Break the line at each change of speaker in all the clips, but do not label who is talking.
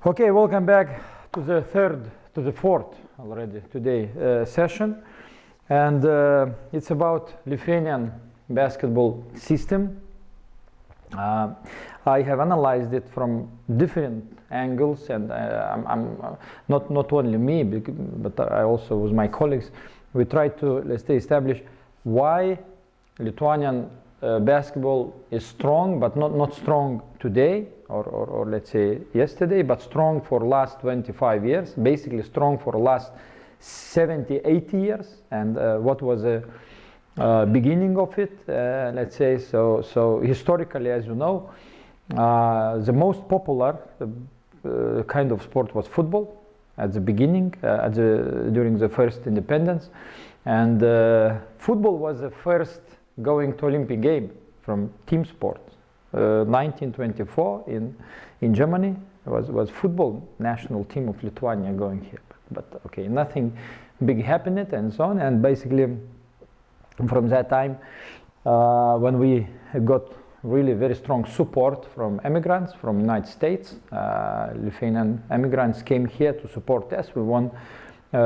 Okay, welcome back to the fourth already today session, and it's about Lithuanian basketball system. I have analyzed it from different angles, and I'm not only me, but I also with my colleagues, we try to, let's say, establish why Lithuanian basketball is strong, but not strong today or let's say yesterday, but strong for last 25 years, basically strong for last 70, 80 years. And what was the beginning of it, let's say, so historically, as you know, the most popular kind of sport was football at the beginning, during the first independence. And football was the first going to Olympic game from team sport. 1924 in Germany was football national team of Lithuania going here. But okay, nothing big happened and so on. And basically from that time, when we got really very strong support from immigrants from United States, Lithuanian immigrants came here to support us. We won 2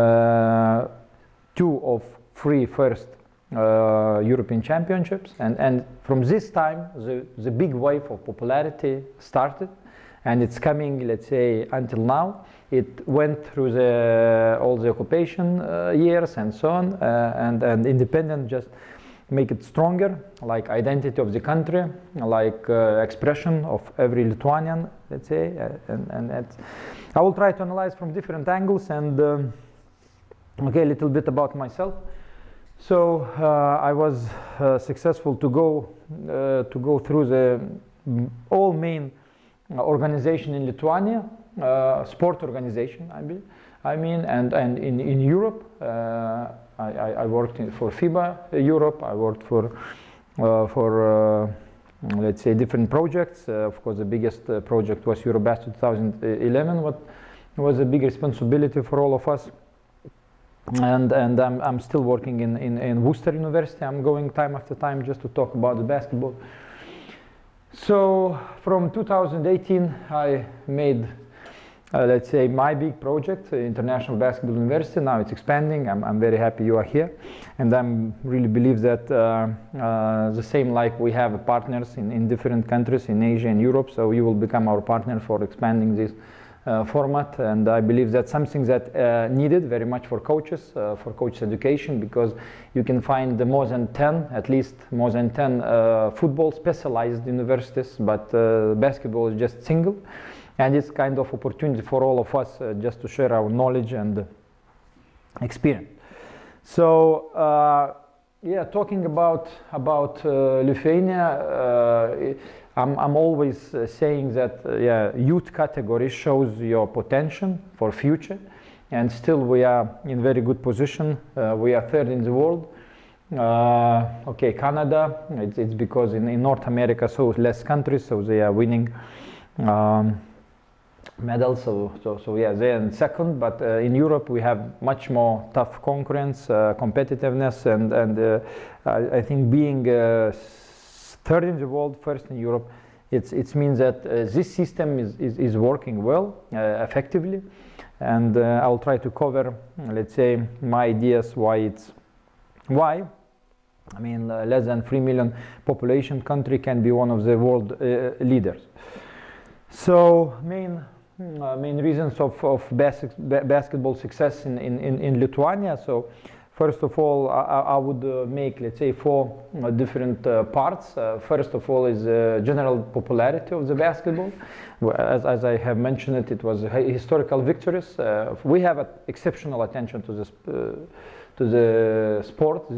of 3 first European championships, and from this time the big wave of popularity started, and it's coming, let's say, until now. It went through all the occupation years and so on, and independent just make it stronger, like identity of the country, like expression of every Lithuanian, let's say, and I will try to analyze from different angles. And okay, a little bit about myself. So I was successful to go through the all main organization in Lithuania, sport organization, I mean, and in Europe. I worked for FIBA Europe. I worked for let's say different projects. Of course, the biggest project was Eurobasket 2011. What was a big responsibility for all of us. And I'm still working in Worcester University. I'm going time after time just to talk about the basketball. So from 2018, I made, let's say, my big project, International Basketball University. Now it's expanding. I'm very happy you are here. And I really believe that the same like we have partners in different countries in Asia and Europe, so you will become our partner for expanding this format. And I believe that's something that needed very much for coaches, for coach education, because you can find more than 10, at least more than 10 football specialized universities, but basketball is just single. And it's kind of opportunity for all of us just to share our knowledge and experience. So yeah, talking about Lithuania, I'm always saying that yeah, youth category shows your potential for future, and still we are in very good position. We are third in the world. Okay, Canada, it's because in North America, so less countries, so they are winning medals. So yeah, they're in second. But in Europe, we have much more tough concurrence, competitiveness, and I think being third in the world, first in Europe, it means that this system is working well, effectively, and I'll try to cover, let's say, my ideas why. I mean, less than 3 million population country can be one of the world leaders. So main reasons of basketball success in Lithuania. So first of all, I would make, let's say, 4 different parts. First of all is general popularity of the basketball. As I have mentioned it was historical victories. We have exceptional attention to this sport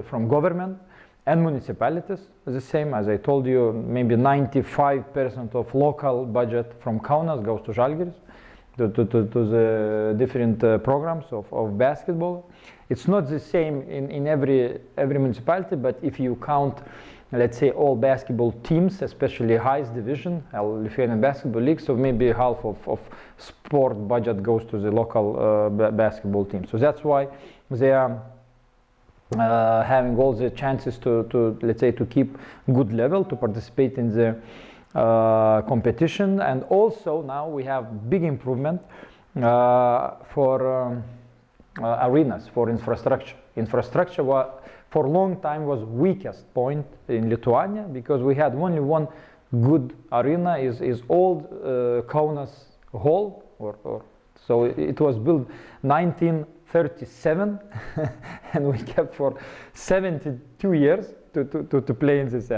from government and municipalities. The same as I told you, maybe 95% of local budget from Kaunas goes to Žalgiris, to the different programs of basketball. It's not the same in every municipality, but if you count, let's say, all basketball teams, especially highest division, Lithuanian Basketball League, so maybe half of sport budget goes to the local basketball team. So that's why they are having all the chances to let's say, to keep good level, to participate in the competition. And also now we have big improvement for arenas, for infrastructure. Infrastructure for a long time was weakest point in Lithuania, because we had only one good arena, is old Kaunas Hall, so it was built 1937 and we kept for 72 years to play in this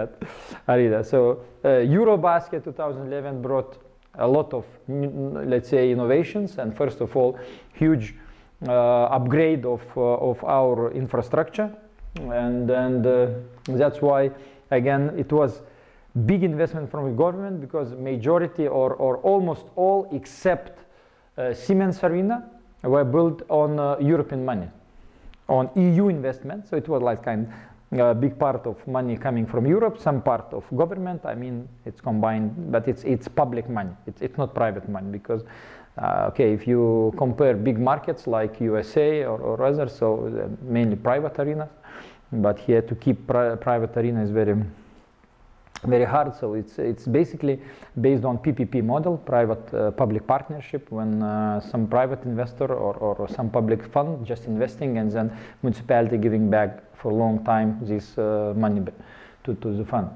arena. So Eurobasket 2011 brought a lot of, let's say, innovations, and first of all, huge upgrade of our infrastructure, and that's why, again, it was big investment from the government, because majority or almost all except Siemens Arena were built on European money, on EU investment. So it was like kind of big part of money coming from Europe, some part of government. I mean, it's combined, but it's public money. It's not private money, because okay, if you compare big markets like USA or others, so mainly private arenas, but here to keep private arena is very hard. So it's basically based on PPP model, private public partnership, when some private investor or some public fund just investing, and then municipality giving back for a long time this money to the fund.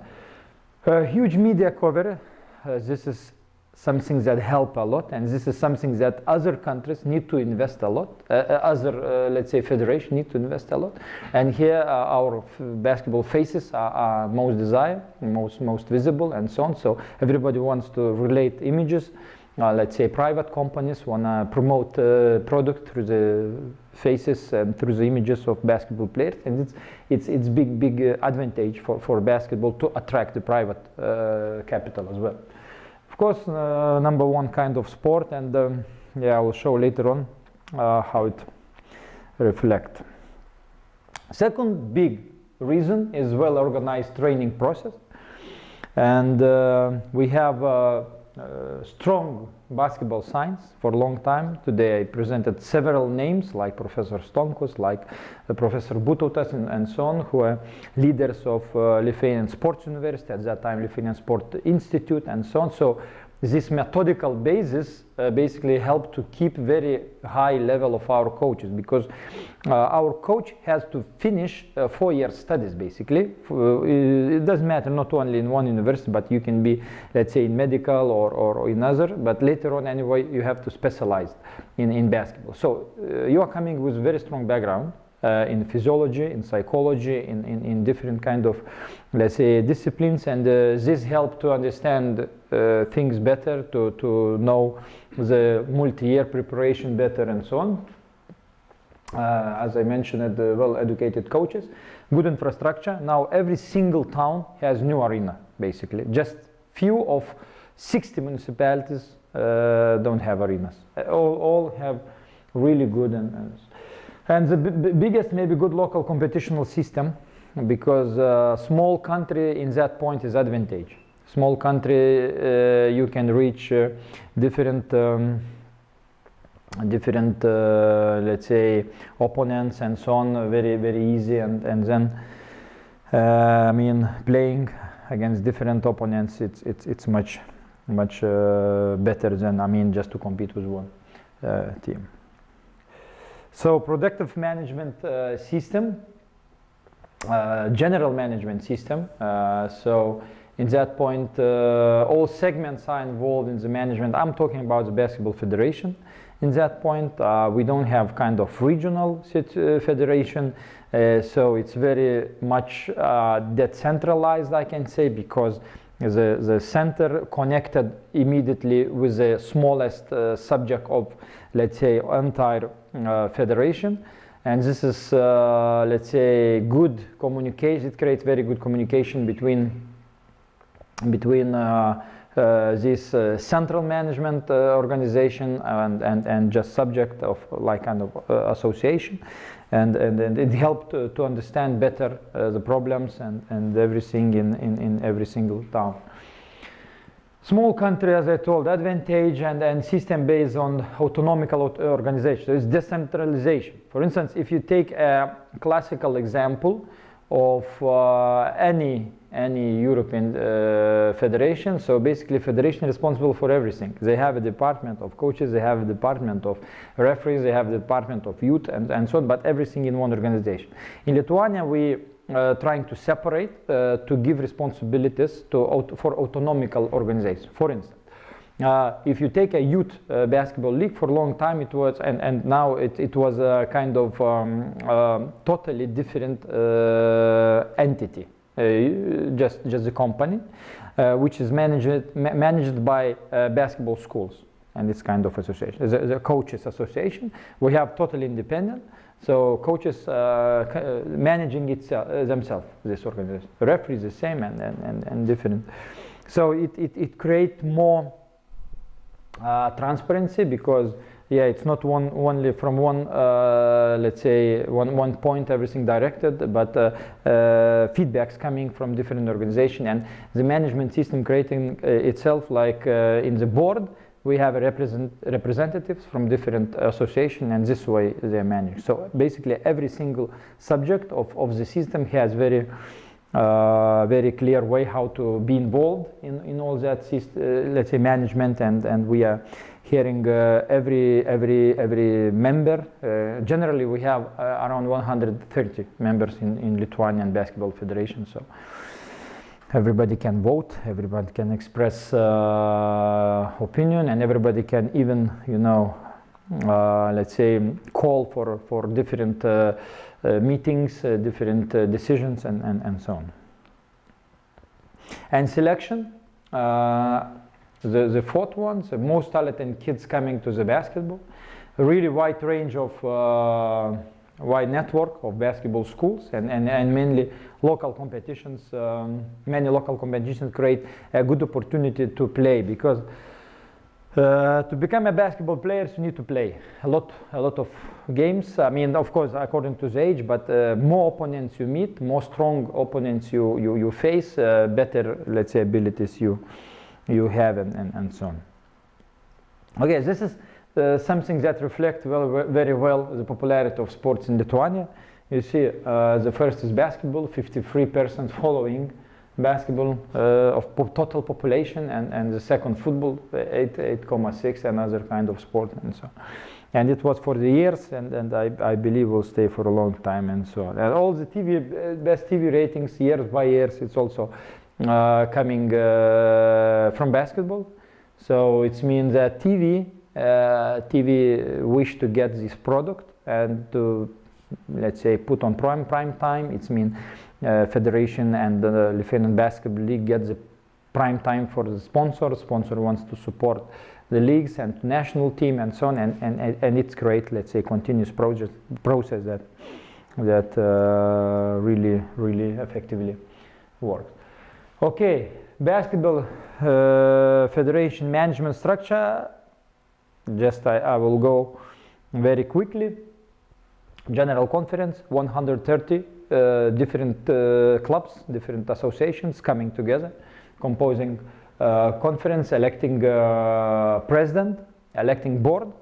Huge media cover. This is something that help a lot, and this is something that other countries need to invest a lot. Other, let's say, federation need to invest a lot. And here our basketball faces are most desired, most visible, and so on. So everybody wants to relate images. Let's say private companies want to promote product through the faces and through the images of basketball players, and it's big advantage for basketball to attract the private capital as well. Of course, number one kind of sport, and yeah, I will show later on how it reflects. Second big reason is well-organized training process, and we have strong basketball science for a long time. Today I presented several names like Professor Stonkus, like Professor Butautas, and so on, who are leaders of Lithuanian Sports University, at that time Lithuanian Sport Institute, and so on. So this methodical basis basically helped to keep very high level of our coaches, because our coach has to finish 4-year studies basically. It doesn't matter not only in one university, but you can be, let's say, in medical or in other, but later on anyway you have to specialize in basketball. So you are coming with very strong background in physiology, in psychology, in different kind of, let's say, disciplines, and this helped to understand things better, to know the multi-year preparation better, and so on. As I mentioned, well-educated coaches, good infrastructure. Now every single town has new arena, basically. Just few of 60 municipalities don't have arenas. All have really good and the biggest, maybe good local competitional system, because small country in that point is advantage. Small country, you can reach different, let's say, opponents and so on, very easy, and then, I mean, playing against different opponents, it's much better than, I mean, just to compete with one team. So productive management system, general management system. So in that point, all segments are involved in the management. I'm talking about the Basketball Federation. In that point, we don't have kind of regional federation, so it's very much decentralized, I can say, because the center connected immediately with the smallest subject of, let's say, entire federation, and this is, let's say, good communication. It creates very good communication between this central management organization and just subject of like kind of association, and it helped to understand better the problems and everything in every single town. Small country, as I told, advantage and system based on autonomical organization. So it's decentralization. For instance, if you take a classical example of any European federation. So basically, federation responsible for everything. They have a department of coaches, they have a department of referees, they have a department of youth, and so on, but everything in one organization. In Lithuania, we trying to separate, to give responsibilities for autonomical organizations. For instance, if you take a youth basketball league, for a long time it was, and now it was a kind of totally different entity, just a company, which is managed by basketball schools and this kind of association, the coaches association. We have totally independent, so coaches managing themselves, this organization. The referee is the same and different. So it creates more transparency, because it's not only from one let's say one point everything directed, but feedbacks coming from different organizations, and the management system creating itself, like in the board we have representatives from different associations, and this way they are managed. So basically every single subject of the system has very clear way how to be involved in all that let's say management, and we are hearing every member. Generally we have around 130 members in Lithuanian Basketball Federation, so everybody can vote, everybody can express opinion, and everybody can even, let's say, call for different meetings, different decisions, and so on. And selection, the fourth one, the most talented kids coming to the basketball, a really wide range of wide network of basketball schools, and mainly local competitions. Many local competitions create a good opportunity to play, because to become a basketball player you need to play a lot of games. I mean, of course, according to the age, but more opponents you meet, more strong opponents you face, better, let's say, abilities you have, and so on. Okay, this is something that reflects very well the popularity of sports in Lithuania. You see, the first is basketball, 53% following basketball of total population, and the second football, 8.6, another kind of sport, and so on. And it was for the years, and I believe will stay for a long time, and so on. And all the best TV ratings years by years, it's also coming from basketball. So it means that TV wish to get this product and to, let's say, put on prime time. It means Federation and the Lithuanian Basketball League get the prime time for the sponsor. Sponsor wants to support the leagues and national team, and so on, and it's great, let's say, continuous process that really effectively works. Okay, basketball federation management structure. Just I will go very quickly. General conference, 130 different clubs, different associations coming together, composing conference, electing president, electing board,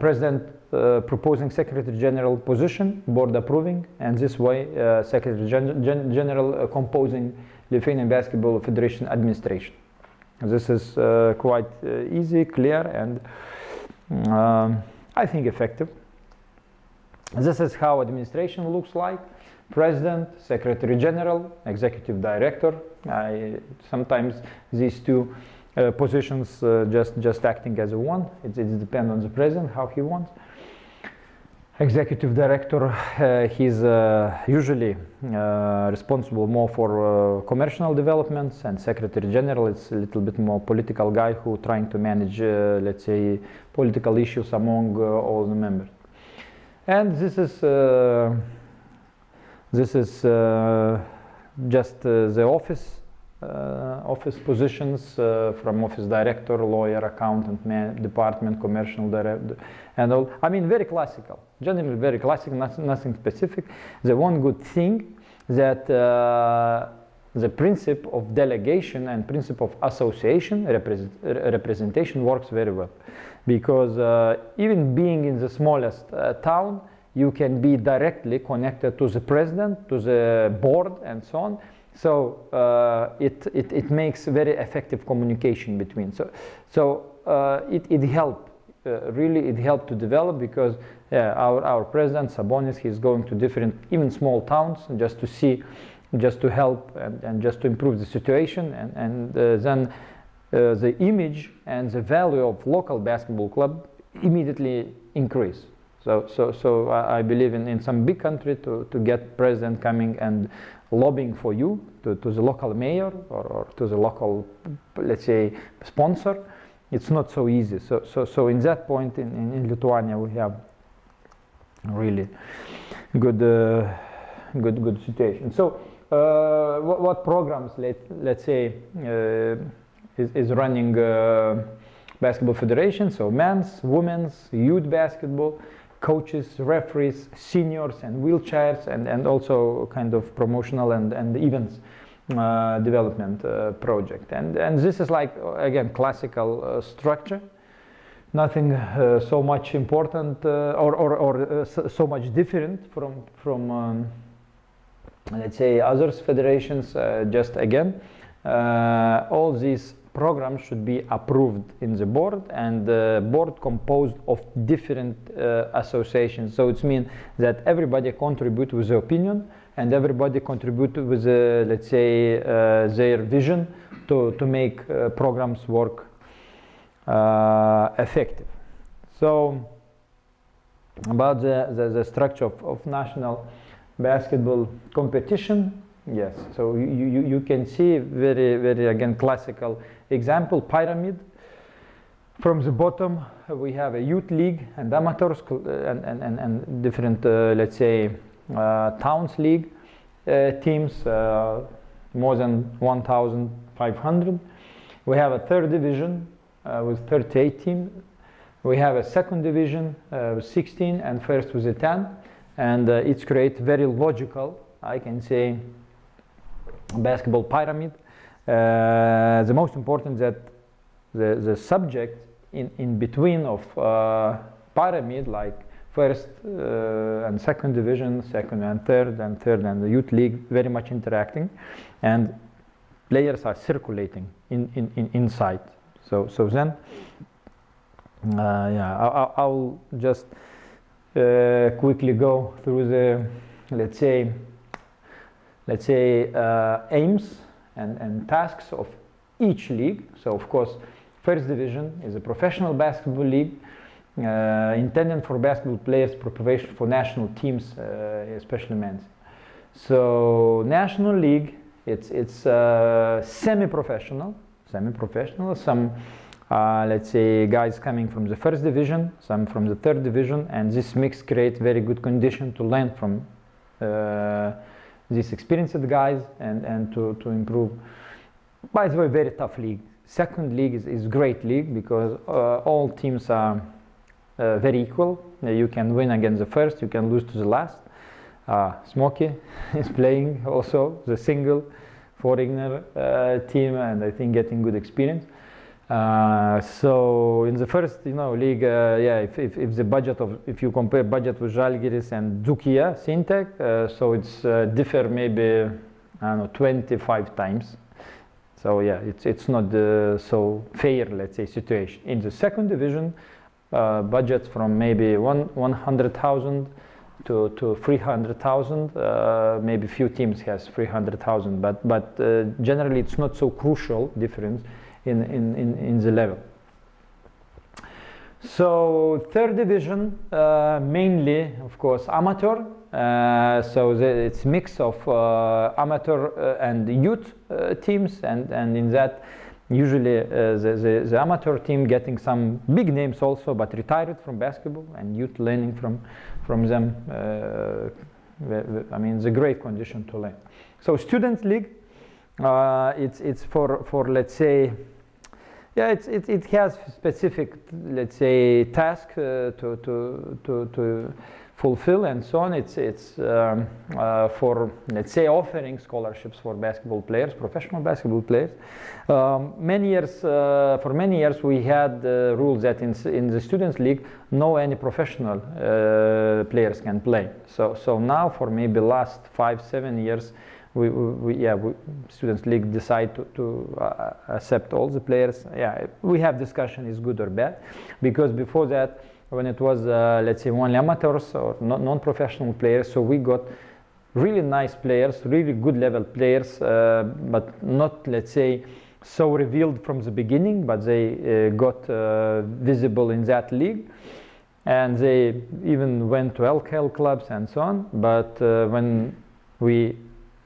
president proposing secretary general position, board approving, and this way secretary general composing Lithuanian Basketball Federation administration. This is quite easy, clear, and I think effective. This is how administration looks like: president, secretary general, executive director. Sometimes these two positions just acting as a one. It depends on the president how he wants. Executive director, he's usually responsible more for commercial developments, and secretary general is a little bit more political guy who trying to manage, let's say, political issues among all the members. And this is just the office positions from office director, lawyer, accountant, department, commercial director, and all. I mean, very classical, generally very classical, nothing specific. The one good thing that the principle of delegation and principle of association representation works very well, because even being in the smallest town, you can be directly connected to the president, to the board, and so on. So it makes very effective communication between. It helped, really it helped to develop, because our president, Sabonis, he's going to different, even small towns, just to see, just to help and just to improve the situation. And then the image and the value of local basketball club immediately increase. So I believe in some big country to get president coming and lobbying for you to the local mayor or to the local, let's say, sponsor. It's not so easy. So in that point in Lithuania we have really good situation. So what programs let's say is running basketball federation? So men's, women's, youth basketball, coaches, referees, seniors, and wheelchairs, and also kind of promotional and events development project. And this is like, again, classical structure. Nothing so much important or so much different from let's say others federations. Just again, all these programs should be approved in the board, and the board composed of different associations. So it means that everybody contribute with their opinion, and everybody contribute with let's say their vision to make programs work effective. So about the structure of national basketball competition, yes, so you can see very again classical example, pyramid. From the bottom we have a youth league and amateurs and different let's say towns league teams, more than 1,500. We have a third division with 38 teams. We have a second division with 16, and first with a 10, and it's create very logical, I can say, basketball pyramid. The most important that the subject in between of pyramid, like first and second division, second and third and the youth league, very much interacting, and players are circulating inside. So then yeah, I'll just quickly go through the let's say aims and tasks of each league. So of course, first division is a professional basketball league intended for basketball players preparation for national teams, especially men's. So national league, it's semi-professional. Some let's say guys coming from the first division, some from the third division, and this mix creates very good condition to learn from these experienced guys and to improve. By the way, very tough league. Second league is great league because all teams are very equal. You can win against the first, you can lose to the last. Smokey is playing also the single foreigner team, and I think getting good experience. So in the first, league, yeah, if the budget of, if you compare budget with Žalgiris and Dzūkija, Sintek, so it's differ maybe, I don't know, 25 times. So yeah, it's not so fair, let's say, situation. In the second division, budgets from maybe 100,000 to 300,000. Maybe few teams has 300,000, but generally it's not so crucial difference in the level. So third division, mainly of course amateur. So it's mix of amateur and youth teams, and in that usually the amateur team getting some big names also, but retired from basketball, and youth learning from them. I mean, it's a great condition to learn. So student league, it's for let's say, yeah, it has specific, let's say, task fulfill and so on. It's for, let's say, offering scholarships for basketball players, professional basketball players. For many years we had rules that in the students league no any professional players can play. So now for maybe last 5-7 years we students league decide to accept all the players. Yeah, we have discussion is good or bad, because before that, when it was let's say only amateurs or non-professional players, so we got really nice players, really good level players, but not, let's say, so revealed from the beginning, but they got visible in that league, and they even went to LKL clubs and so on. But when we,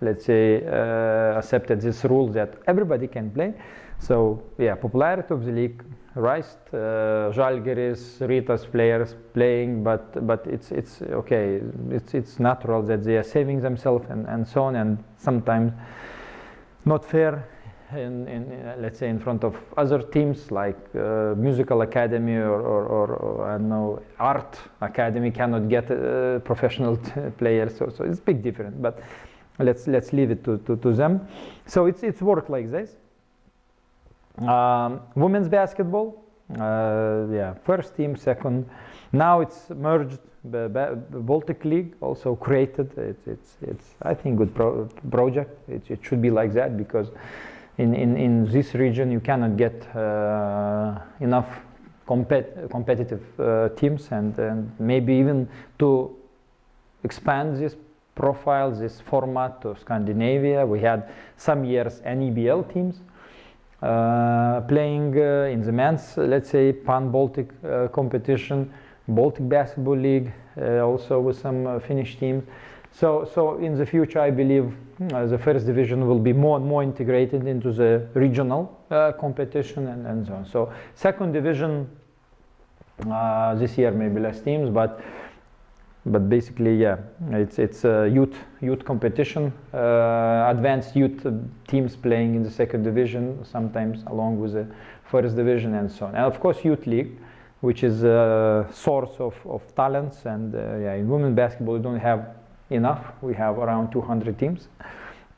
let's say, accepted this rule that everybody can play, so yeah, popularity of the league rised. Žalgiris, Rytas players playing, but it's okay. It's natural that they are saving themselves and so on, and sometimes not fair in let's say in front of other teams like musical academy or I don't know, art academy cannot get professional players. So it's big difference. But let's leave it to them. So it's work like this. Women's basketball, yeah, first team, second. Now it's merged. The Baltic League also created. It's I think good project. It should be like that, because in this region you cannot get enough competitive teams, and maybe even to expand this profile, this format to Scandinavia. We had some years NEBL teams playing in the men's, let's say, pan-Baltic competition, Baltic Basketball League, also with some Finnish teams. So in the future, I believe the first division will be more and more integrated into the regional competition and so on. So second division this year maybe less teams, but basically, yeah, it's a youth competition, advanced youth teams playing in the second division, sometimes along with the first division and so on. And of course, youth league, which is a source of talents. And yeah, in women's basketball, we don't have enough. We have around 200 teams.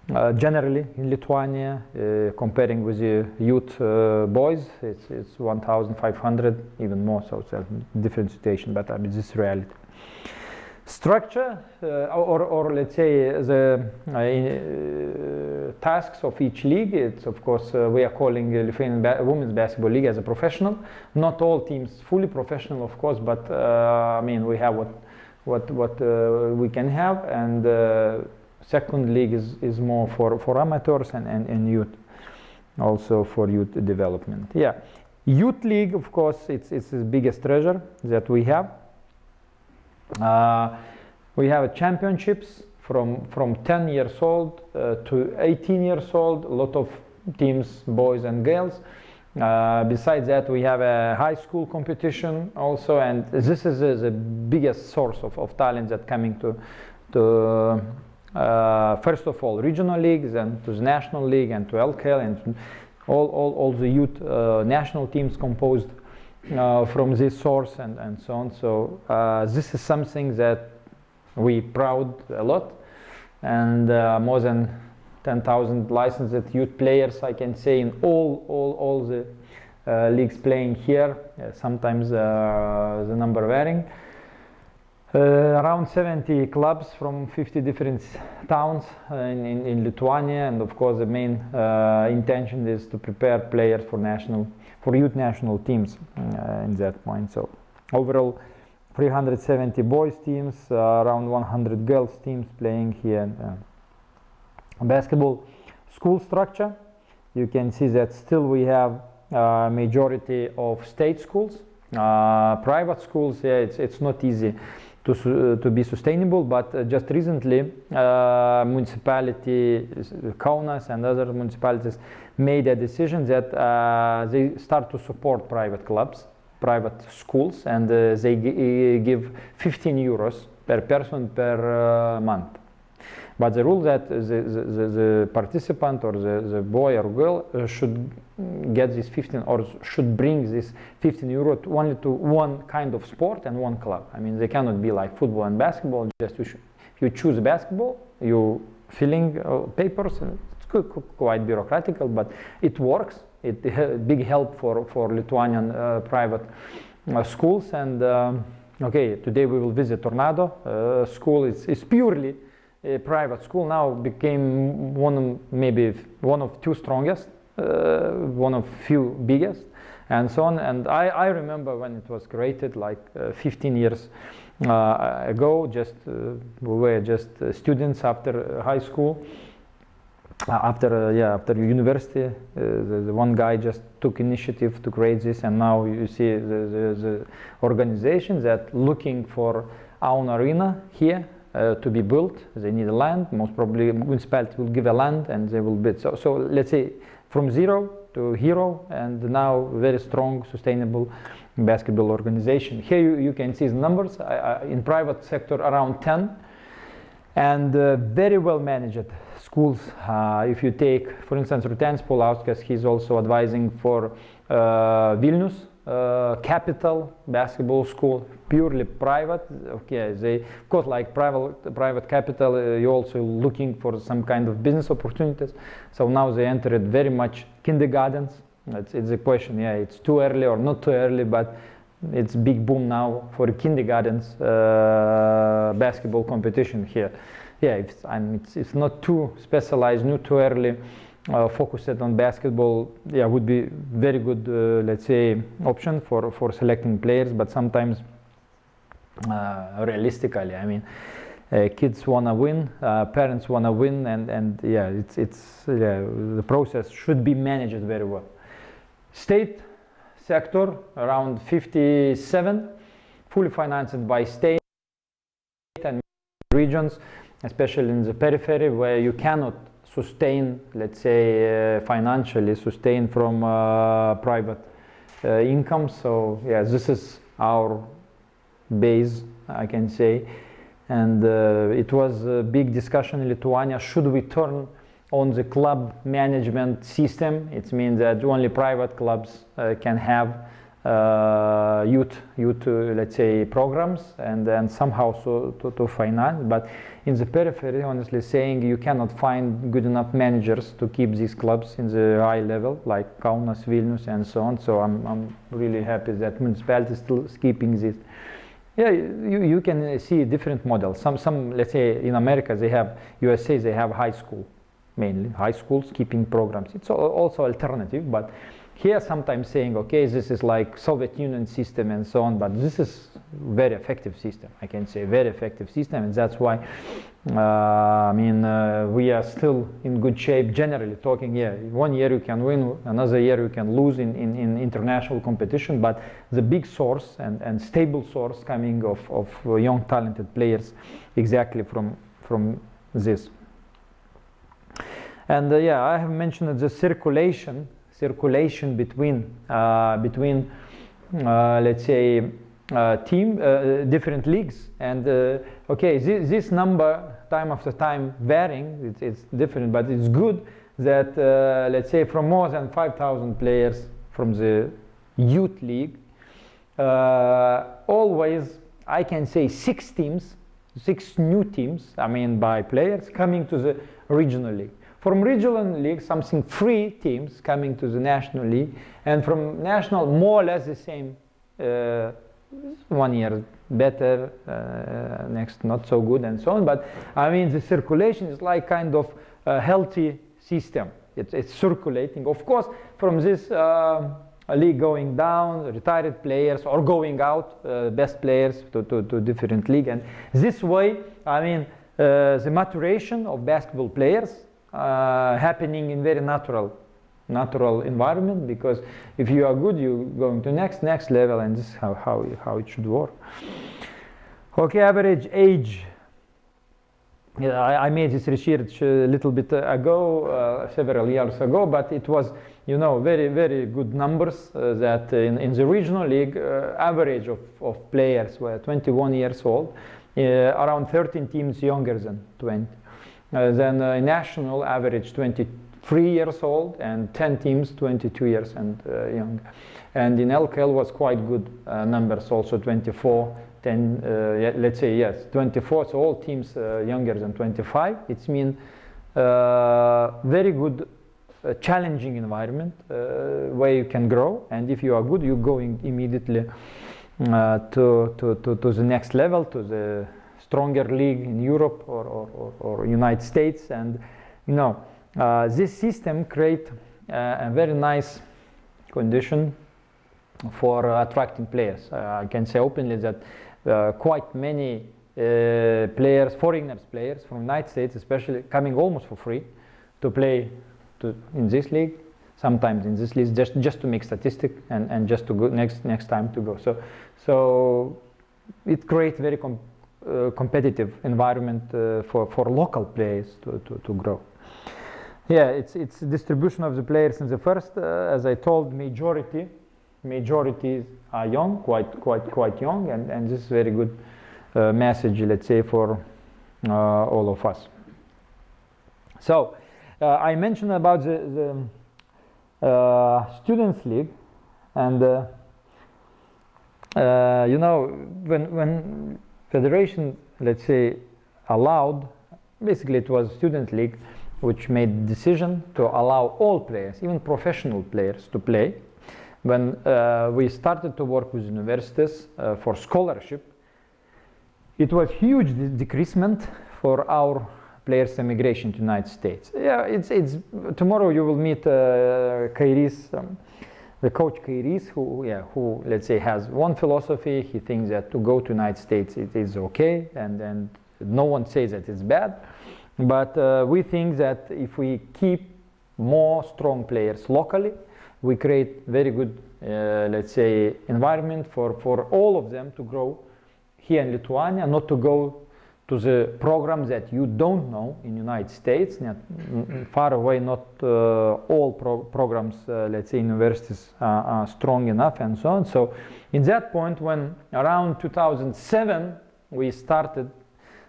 Generally, in Lithuania, comparing with the youth boys, it's 1,500, even more. So it's a different situation, but I mean, this is reality. Structure, or let's say the tasks of each league. It's of course we are calling the Lithuanian Women's Basketball League as a professional. Not all teams fully professional, of course, but I mean we have what we can have, and second league is more for amateurs and youth, also for youth development. Yeah, youth league, of course, it's the biggest treasure that we have. We have championships from 10 years old to 18 years old, a lot of teams, boys and girls. Besides that, we have a high school competition also, and this is the biggest source of talent that coming to first of all regional leagues, and to the national league, and to LKL, and all the youth national teams composed from this source and so on. So this is something that we proud a lot, and more than 10,000 licensed youth players, I can say, in all the leagues playing here. Sometimes the number varying. Around 70 clubs from 50 different towns in Lithuania, and of course the main intention is to prepare players for youth national teams in that point. So overall 370 boys teams, around 100 girls teams playing here. Basketball school structure, you can see that still we have majority of state schools. Private schools, yeah, it's not easy to be sustainable, but just recently municipality Kaunas and other municipalities made a decision that they start to support private clubs, private schools, and they give 15 euros per person per month. But the rule that the participant or the boy or girl should get this 15 or should bring this 15 euro only to one kind of sport and one club. I mean, they cannot be like football and basketball. Just if you choose basketball, you filling papers. It's quite bureaucratical, but it works. It big help for Lithuanian private schools. And okay, today we will visit Tornado school. It's purely a private school. Now became maybe one of two strongest, one of few biggest, and so on. And I remember when it was created, like 15 years ago. We were just students after high school. After university, the one guy just took initiative to create this, and now you see the organizations that looking for own arena here to be built. They need land. Most probably municipality will give a land and they will build. So let's say from zero to hero, and now very strong, sustainable basketball organization. Here you can see the numbers in private sector around 10, and very well managed schools. If you take, for instance, Rūtenis Paulauskas, he's also advising for Vilnius capital basketball school, purely private. Okay, they of course like private capital. You're also looking for some kind of business opportunities. So now they entered very much kindergartens. It's a question. Yeah, it's too early or not too early, but it's big boom now for kindergartens basketball competition here. Yeah, it's not too specialized, not too early, focused on basketball. Yeah, would be very good, let's say, option for selecting players. But sometimes, realistically, I mean, kids wanna win, parents wanna win, and yeah, the process should be managed very well. State sector around 57, fully financed by state and regions, especially in the periphery where you cannot sustain, let's say, financially sustain from private income. So yeah, this is our base, I can say. And it was a big discussion in Lithuania. Should we turn on the club management system? It means that only private clubs can have youth let's say programs, and then somehow to finance. But in the periphery, honestly saying, you cannot find good enough managers to keep these clubs in the high level, like Kaunas, Vilnius, and so on. So I'm really happy that municipality is still keeping this. Yeah, you can see different models. Some let's say in America USA they have high school, mainly high schools keeping programs. It's also alternative, but here sometimes saying, okay, this is like Soviet Union system and so on, but this is very effective system. I can say very effective system, and that's why we are still in good shape. Generally talking, yeah, 1 year you can win, another year you can lose in international competition, but the big source and stable source coming of young talented players exactly from this. And yeah, I have mentioned the circulation between let's say different leagues, and okay, this number time after time varying, it's different, but it's good that let's say from more than 5,000 players from the youth league, always I can say 6 new teams, I mean by players coming to the regional league. From regional league, something 3 teams coming to the national league, and from national, more or less the same. 1 year better, next not so good, and so on. But I mean, the circulation is like kind of a healthy system. It's circulating. Of course, from this league going down, retired players, or going out, best players to different league, and this way, I mean, the maturation of basketball players happening in very natural environment, because if you are good, you're going to next level, and this is how it should work. Okay, average age. Yeah, I made this research a little bit ago, several years ago, but it was, very, very good numbers that in the regional league, average of players were 21 years old, around 13 teams younger than 20. Then national average 23 years old, and 10 teams 22 years and younger. And in LKL was quite good numbers also, 24, 10, let's say, yes, 24, so all teams younger than 25. It's mean very good challenging environment where you can grow, and if you are good, you're going immediately to the next level, to the stronger league in Europe or United States. And this system create a very nice condition for attracting players. I can say openly that quite many players, foreigners players from United States especially, coming almost for free to play in this league, sometimes in this league, just to make statistic and just to go next time to go. So it creates very competitive environment for local players to grow. Yeah, it's distribution of the players in the first, as I told, majorities are young, quite young, and this is very good message, let's say, for all of us. So I mentioned about the Students' League, and when Federation, let's say, allowed, basically it was Student League which made the decision to allow all players, even professional players, to play. When we started to work with universities for scholarship, it was huge decreasement for our players' emigration to the United States. Yeah, it's tomorrow you will meet Kairis, the coach Kairis, who let's say has one philosophy. He thinks that to go to the United States it is okay, and no one says that it's bad. But we think that if we keep more strong players locally, we create very good, let's say, environment for all of them to grow here in Lithuania, not to go to the programs that you don't know in United States, far away. Not all programs, let's say, universities are strong enough, and so on. So in that point, when around 2007 we started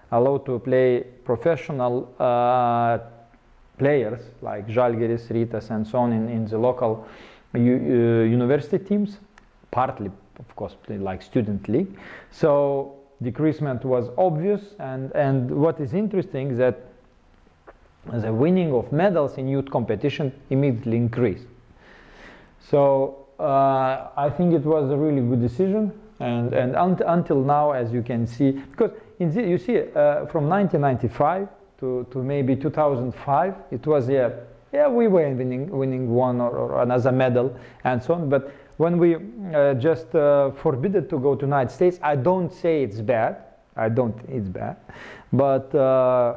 allowed to play professional players like Žalgiris, Rytas, and so on in the local university teams, partly of course like student league. So decreasement was obvious, and what is interesting is that the winning of medals in youth competition immediately increased. So I think it was a really good decision, and until now, as you can see, because you see from 1995 to maybe 2005, it was we were winning one or another medal and so on. But when we just forbidden to go to United States, I don't say it's bad. It's bad. But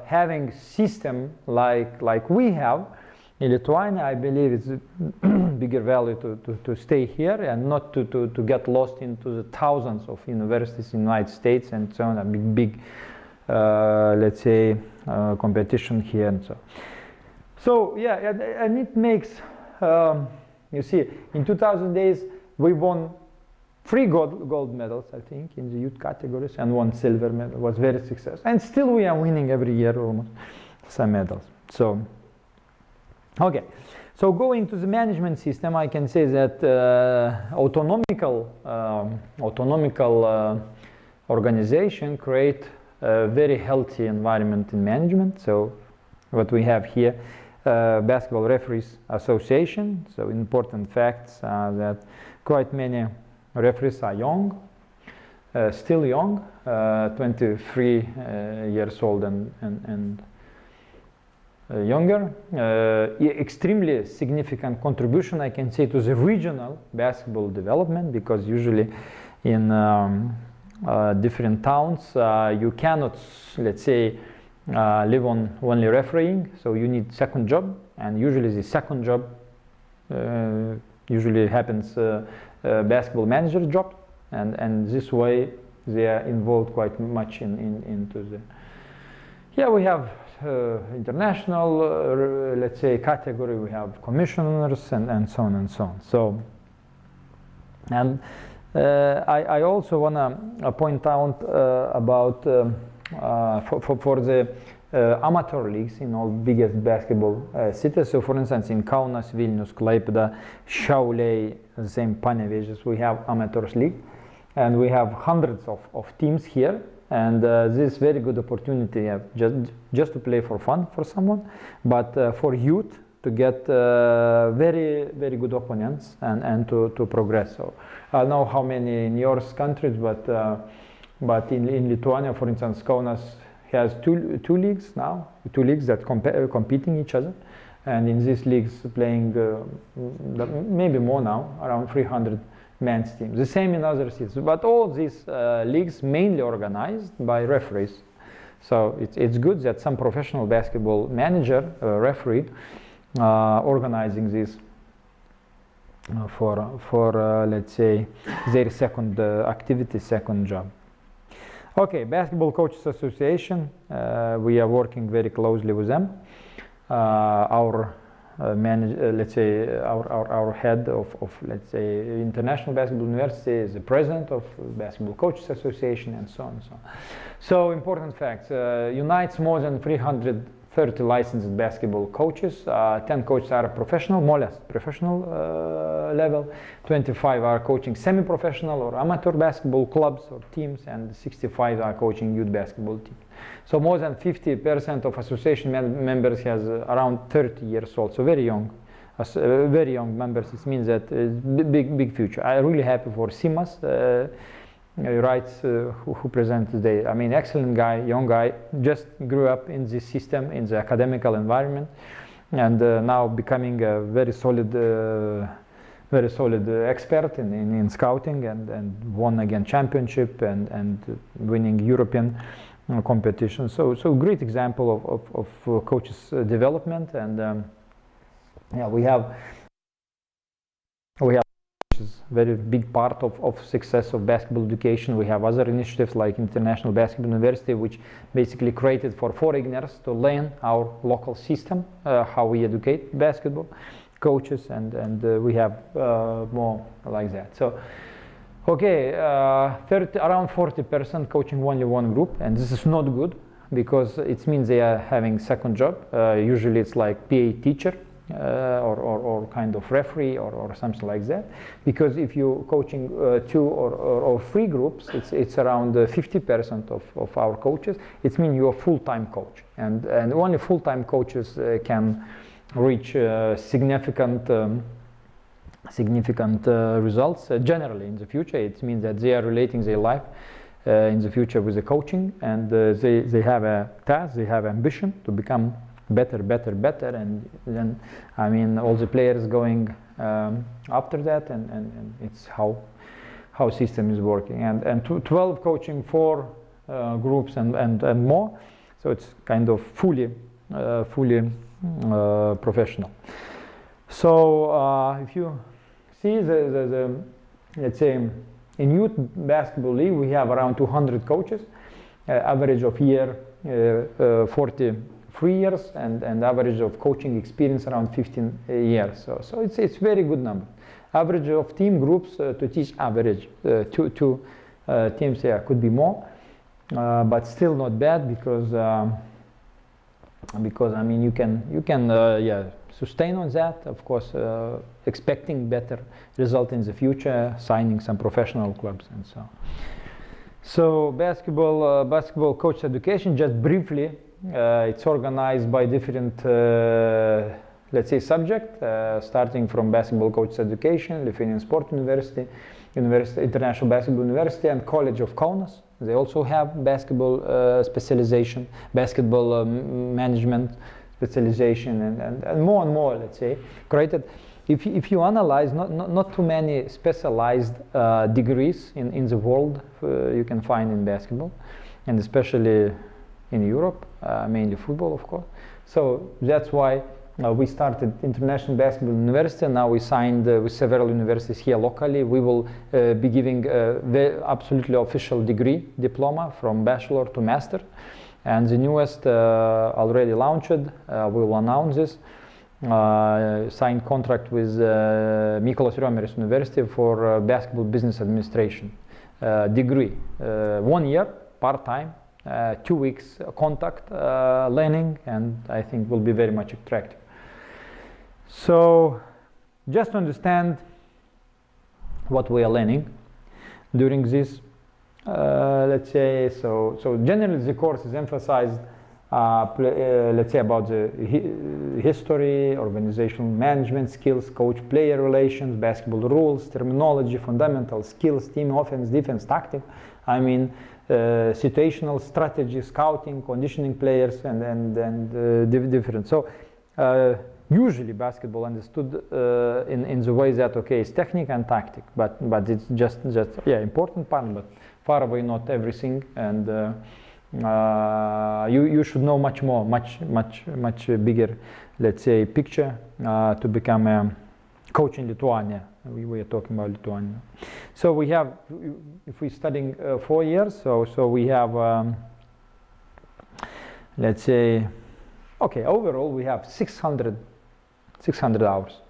having system like we have in Lithuania, I believe it's bigger value to stay here and not to get lost into the thousands of universities in the United States and so on, a big let's say, competition here and so. So yeah, and it makes, you see, in 2000 days we won 3 gold medals, I think, in the youth categories, and 1 silver medal. Was very successful, and still we are winning every year almost some medals. So okay, so going to the management system, I can say that autonomical organization create a very healthy environment in management. So what we have here, Basketball Referees Association. So important facts are that quite many referees are young, still young, 23 years old and younger. Extremely significant contribution, I can say, to the regional basketball development, because usually in different towns you cannot, let's say, live on only refereeing, so you need second job, and usually the second job usually happens basketball manager job, and this way they are involved quite much into the. Here we have international, let's say, category. We have commissioners and so on and so on. So, and I also want to point out about for the amateur leagues in all biggest basketball cities. So for instance, in Kaunas, Vilnius, Klaipėda, Šiauliai, the same Panevėžys, we have amateurs league, and we have hundreds of teams here. And this is very good opportunity just to play for fun for someone, but for youth to get very good opponents and to progress. So I don't know how many in your countries, but in Lithuania, for instance, Kaunas has two leagues now, two leagues that competing each other, and in these leagues playing maybe more now, around 300 men's teams. The same in other cities, but all these leagues mainly organized by referees. So it's good that some professional basketball manager, referee, organizing this for let's say their second activity, second job. Okay, Basketball Coaches Association, we are working very closely with them. Our let's say our head of let's say International Basketball University is the president of Basketball Coaches Association, and so on and so on. So important facts: unites more than 330 licensed basketball coaches. 10 coaches are professional, more or less professional level. 25 are coaching semi-professional or amateur basketball clubs or teams, and 65 are coaching youth basketball teams. So more than 50% of association members has around 30 years old. So very young, very young members. It means that big future. I'm really happy for Simas. Writes who presents today. I mean, excellent guy, young guy, just grew up in this system, in the academical environment, and now becoming a very solid expert in scouting, and won again championship and winning European competition. So great example of coaches development, and yeah, we have very big part of success of basketball education. We have other initiatives like International Basketball University, which basically created for foreigners to learn our local system, how we educate basketball coaches, and we have more like that. So okay, around 40% coaching only one group, and this is not good because it means they are having second job. Usually it's like PA teacher, or kind of referee or something like that, because if you're coaching two or three groups, it's around 50% of our coaches. It means you're a full-time coach, and only full-time coaches can reach significant results generally in the future. It means that they are relating their life in the future with the coaching, and they have a task, they have ambition to become better, and then I mean all the players going after that, and it's how system is working, and 12 coaching 4 groups and more, so it's kind of fully professional. So if you see the let's say in youth basketball league, we have around 200 coaches, average of year 43 years, and average of coaching experience around 15 years. So it's very good number. Average of team groups to teach average two teams, yeah, could be more, but still not bad, because I mean you can yeah, sustain on that, of course, expecting better result in the future, signing some professional clubs and so on. So basketball coach education, just briefly, it's organized by different let's say subject, starting from basketball coach education, Lithuanian Sport University, International Basketball University, and College of Kaunas. They also have basketball specialization, basketball management specialization, and more, let's say, created. If you analyze, not too many specialized degrees in the world you can find in basketball, and especially in Europe, mainly football, of course. So that's why we started International Basketball University. Now we signed with several universities here locally. We will be giving the absolutely official degree, diploma, from bachelor to master. And the newest already launched, we will announce this, signed contract with Mykolas Riomeris University for basketball business administration degree. 1 year, part-time, 2 weeks contact learning, and I think will be very much attractive. So just to understand what we are learning during this, let's say, so generally the course is emphasized, let's say, about the history, organizational management skills, coach-player relations, basketball rules, terminology, fundamental skills, team offense, defense, tactic. I mean, situational strategy, scouting, conditioning players, and different. So usually basketball understood in the way that, okay, it's technique and tactic, but it's just yeah, important part, but far away not everything, and you should know much more, much bigger, let's say, picture to become a coach in Lithuania. We are talking about Lithuania. So we have, if we're studying 4 years, so we have, let's say, okay, overall we have 600 hours.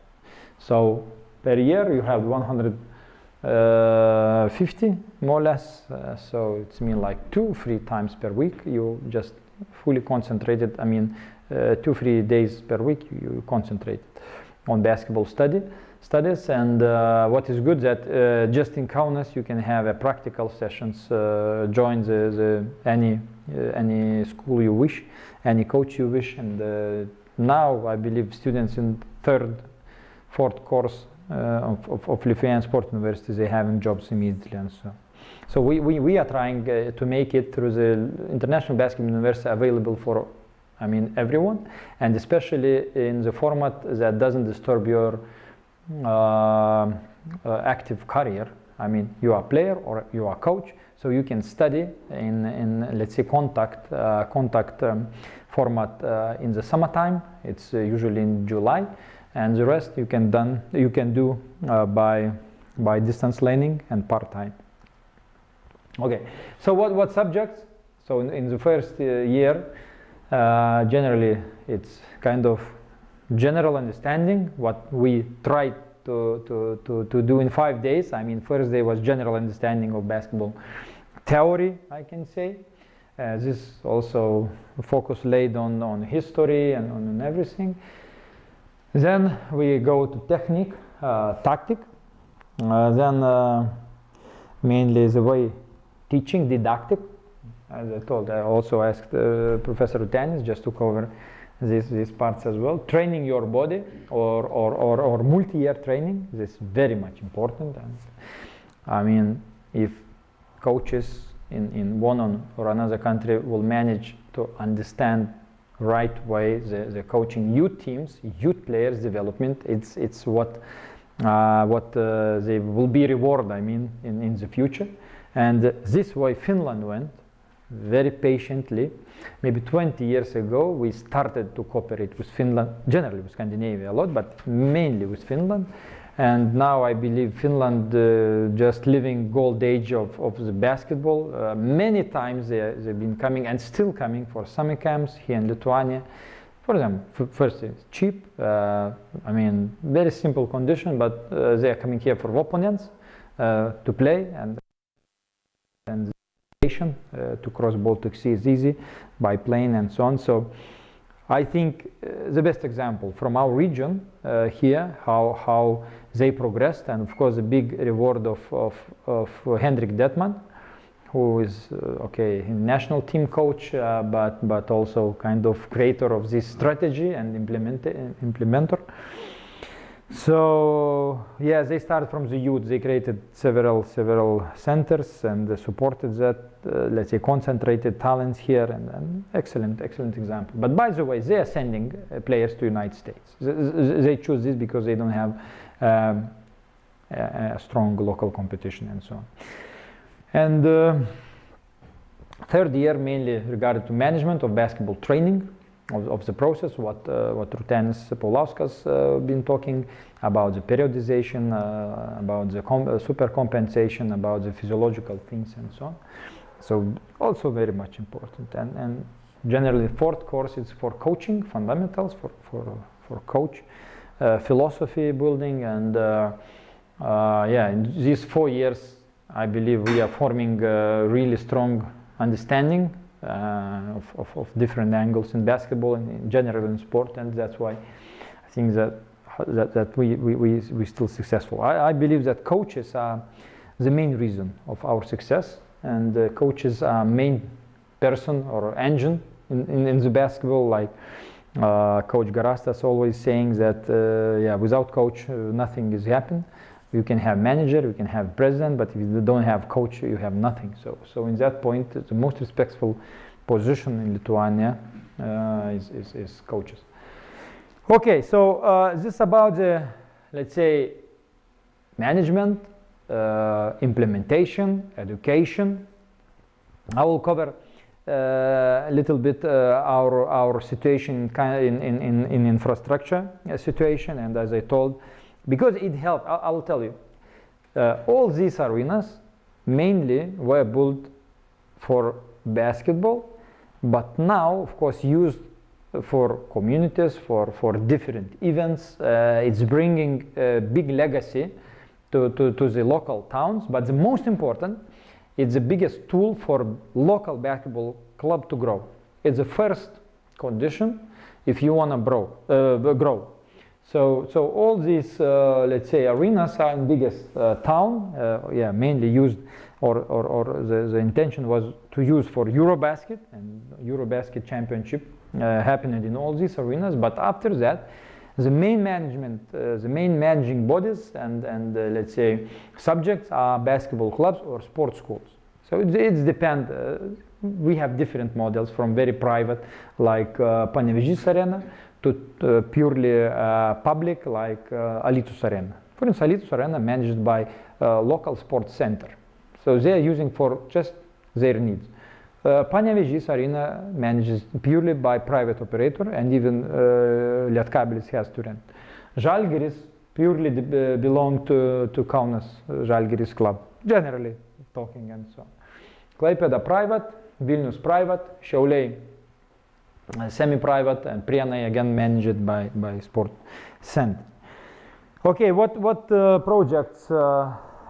So per year you have 150 more or less. So it's mean like 2-3 times per week. You just fully concentrated. I mean, 2-3 days per week you concentrated on basketball studies. And what is good that just in Kaunas you can have a practical sessions. Join any school you wish, any coach you wish, and now I believe students in 3rd, 4th course of Lithuanian Sport University, they having jobs immediately, and so we are trying to make it through the International Basketball University available for, I mean, everyone, and especially in the format that doesn't disturb your active career. I mean, you are a player or you are a coach, so you can study in let's say contact format in the summertime. It's usually in July, and the rest you can do by distance learning and part-time. Okay, so what subjects? So in the first year, generally it's kind of general understanding, what we tried to do in 5 days. I mean, first day was general understanding of basketball theory, I can say. This also focus laid on history and on everything. Then we go to technique, tactic. Then mainly the way teaching, didactic. As I told, I also asked Professor Utanis just to cover these parts as well. Training your body or multi-year training. This is very much important. And I mean, if coaches in one or another country will manage to understand right way the coaching youth teams, youth players development, it's what they will be rewarded, I mean, in the future. And this way Finland went very patiently. Maybe 20 years ago we started to cooperate with Finland, generally with Scandinavia a lot, but mainly with Finland. And now I believe Finland just living gold age of the basketball. Many times they've been coming and still coming for summer camps here in Lithuania. For them, first it's cheap, I mean, very simple condition, but they are coming here for opponents to play, and to cross Baltic Sea is easy by plane and so on. So I think the best example from our region here, how they progressed, and of course the big reward of Hendrik Detman, who is national team coach, but also kind of creator of this strategy and implementer. So yeah, they started from the youth. They created several centers and supported that, let's say, concentrated talents here, and excellent example. But by the way, they are sending players to United States. They choose this because they don't have a strong local competition and so on. And third year mainly regarded to management of basketball training, of the process, what Rūtenis Paulauskas been talking about, the periodization, about the super compensation, about the physiological things and so on. So also very much important. And generally fourth course is for coaching, fundamentals for coach, philosophy building, and in these 4 years I believe we are forming really strong understanding of different angles in basketball and in general in sport, and that's why I think that we still successful. I believe that coaches are the main reason of our success, and coaches are main person or engine in the basketball. Like Coach Garastas always saying that without coach nothing is happen. You can have manager, you can have president, but if you don't have coach, you have nothing. So in that point, the most respectful position in Lithuania is coaches. Okay, so this about the, let's say, management, implementation, education. I will cover a little bit our situation in infrastructure situation, and as I told, because it helped, I will tell you, all these arenas mainly were built for basketball, but now, of course, used for communities, for different events. It's bringing a big legacy to the local towns, but the most important, it's the biggest tool for local basketball club to grow. It's the first condition if you want to grow. So all these, let's say, arenas are in biggest town, mainly used, or the intention was to use for Eurobasket, and Eurobasket championship happened in all these arenas. But after that, the main management, the main managing bodies and let's say subjects are basketball clubs or sports schools. So it's depend. We have different models, from very private like Panevėžys Arena to purely public like Alytus Arena. For instance, Alytus Arena managed by local sports center, so they are using for just their needs. Panevėžys Arena manages purely by private operator, and even Lietkabelis has to rent. Žalgiris purely belong to Kaunas Žalgiris club, generally talking, and so on. Klaipėda private, Vilnius private, Šiauliai semi-private, and Prienai again managed by sport center. Okay, what projects,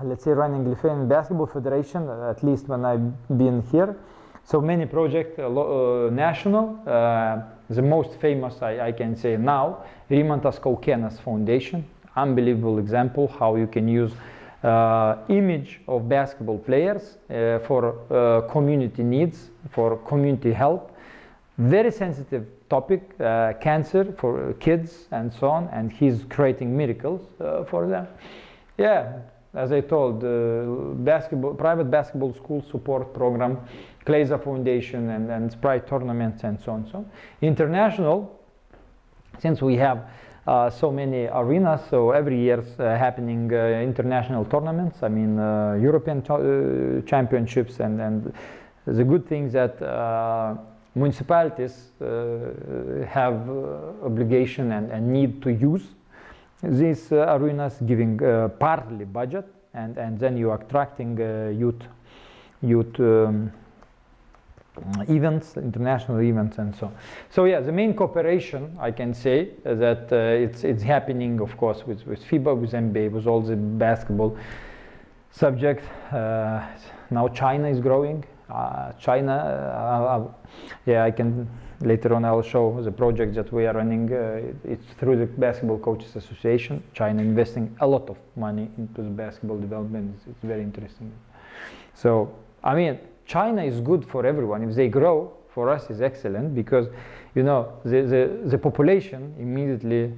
let's say, running Lithuanian Basketball Federation, at least when I've been here. So many projects, national. The most famous, I can say now, Rimantas Kaukėnas Foundation. Unbelievable example how you can use image of basketball players for community needs, for community help. Very sensitive topic, cancer for kids and so on, and he's creating miracles for them. Yeah, as I told, private basketball school support program, Kleza Foundation, and Sprite tournaments, and so on. So international, since we have so many arenas, so every year happening international tournaments. I mean European championships, and the good thing that municipalities have obligation and need to use these arenas, giving partly budget, and then you are attracting youth events, international events, and so on. So yeah, the main cooperation, I can say that it's happening, of course, with FIBA, with NBA, with all the basketball subject. Now China is growing. China, I can later on. I'll show the project that we are running. It's through the Basketball Coaches Association. China investing a lot of money into the basketball development. It's very interesting. So I mean, China is good for everyone. If they grow, for us is excellent, because you know the population immediately,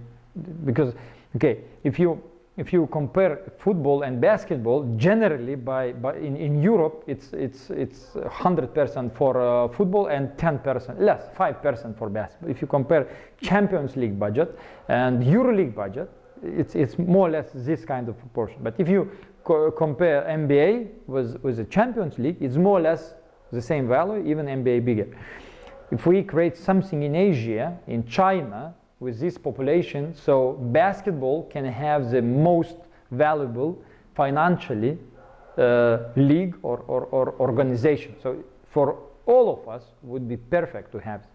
because okay, if you compare football and basketball, generally in Europe it's 100% for football and 10% less, 5% for basketball. If you compare Champions League budget and EuroLeague budget, it's more or less this kind of proportion. But if you compare NBA with the Champions League, it's more or less the same value, even NBA bigger. If we create something in Asia, in China, with this population, so basketball can have the most valuable financially league or organization. So for all of us would be perfect to have.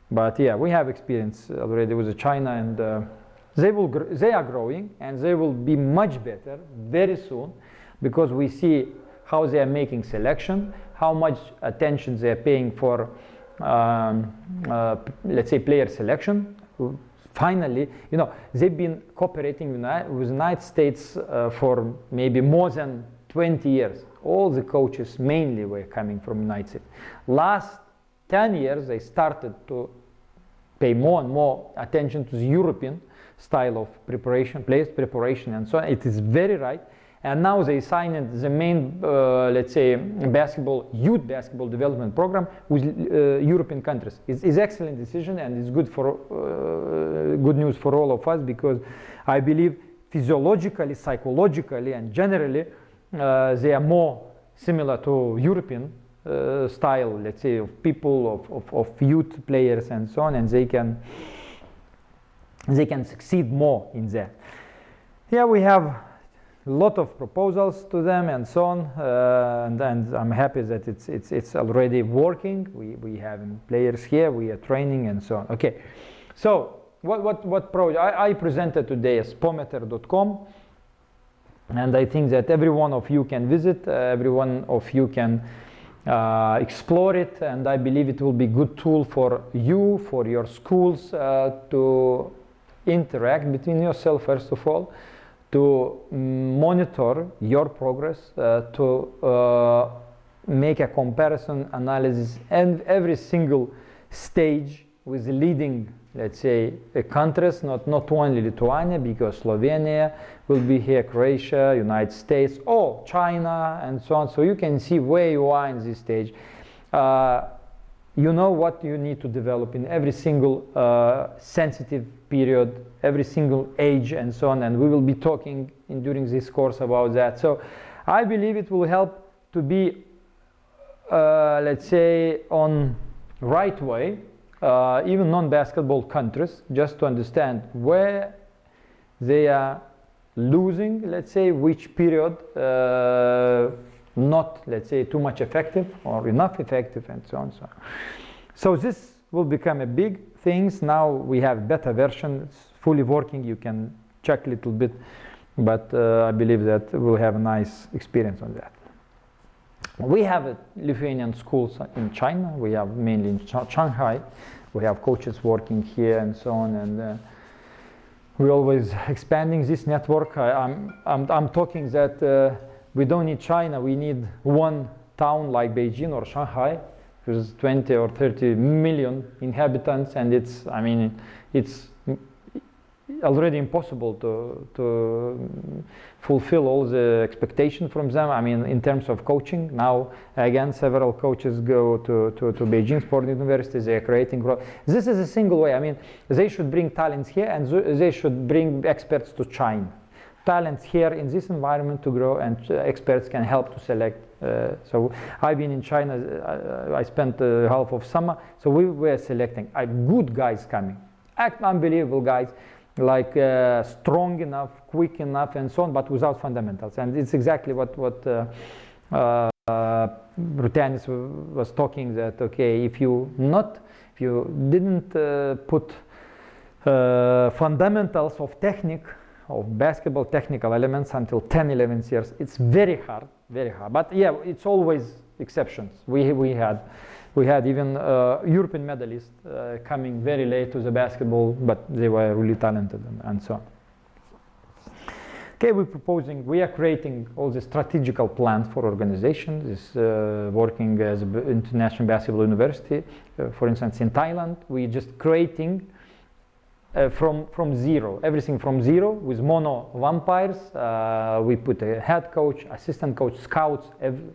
But yeah, we have experience already with China, and they are growing, and they will be much better very soon, because we see how they are making selection, how much attention they are paying for, let's say, player selection. Finally, you know, they've been cooperating with the United States for maybe more than 20 years. All the coaches mainly were coming from the United States. Last 10 years, they started to pay more and more attention to the European style of preparation, players preparation, and so on. It is very right. And now they signed the main, let's say, youth basketball development program with European countries. It's excellent decision, and it's good for good news for all of us, because I believe physiologically, psychologically, and generally they are more similar to European style, let's say, of people, of youth players, and so on, and they can succeed more in that. Here we have a lot of proposals to them and so on, and I'm happy that it's already working. We have players here, we are training, and so on. Okay, so what project I presented today is spometer.com, and I think that every one of you can visit, every one of you can explore it, and I believe it will be a good tool for you, for your schools, to interact between yourself, first of all, to monitor your progress, to make a comparison analysis and every single stage with the leading, let's say, countries, not only Lithuania, because Slovenia will be here, Croatia, United States, or China, and so on. So you can see where you are in this stage. You know what you need to develop in every single sensitive period, every single age, and so on, and we will be talking during this course about that. So I believe it will help to be, let's say, on right way, even non-basketball countries, just to understand where they are losing, let's say, which period not, let's say, too much effective or enough effective, and so on. So this will become a big things. Now we have beta version, it's fully working. You can check a little bit, but I believe that we'll have a nice experience on that. We have Lithuanian schools in China. We have mainly in Shanghai. We have coaches working here and so on, and we're always expanding this network. I'm talking that we don't need China. We need one town like Beijing or Shanghai, with 20 or 30 million inhabitants, and it's already impossible to fulfill all the expectation from them. I mean, in terms of coaching, now again several coaches go to Beijing Sport University. They are creating growth. This is a single way. I mean, they should bring talents here, and they should bring experts to China. Talents here in this environment to grow, and experts can help to select. So I've been in China. I spent half of summer. So we were selecting good guys coming, unbelievable guys, like strong enough, quick enough, and so on, but without fundamentals. And it's exactly what Balciunas was talking, that okay, if you didn't put fundamentals of technique, of basketball technical elements until 10, 11 years, it's very hard. But yeah, it's always exceptions. We had even European medalists coming very late to the basketball, but they were really talented, and so on. Okay, we are creating all the strategical plans for organizations. This working as an international basketball university, for instance, in Thailand, we just creating from zero, everything from zero, with mono vampires. We put a head coach, assistant coach, scouts,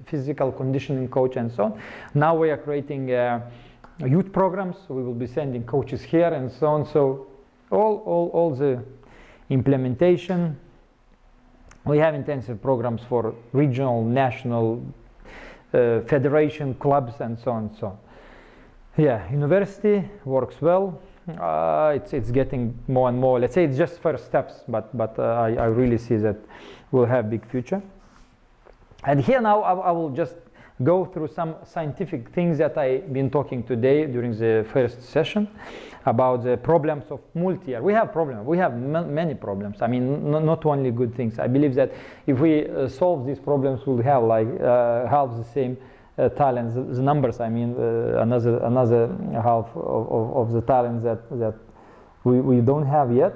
physical conditioning coach, and so on. Now we are creating youth programs. So we will be sending coaches here and so on. So all the implementation. We have intensive programs for regional, national, federation, clubs, and so on. So yeah, university works well. It's getting more and more. Let's say it's just first steps, but I really see that we'll have big future. And here now I will just go through some scientific things that I've been talking today during the first session about the problems of multi-year. We have problems. We have many problems. I mean, not only good things. I believe that if we solve these problems, we'll have like half the same talents, the numbers, I mean, another half of the talents that we don't have yet.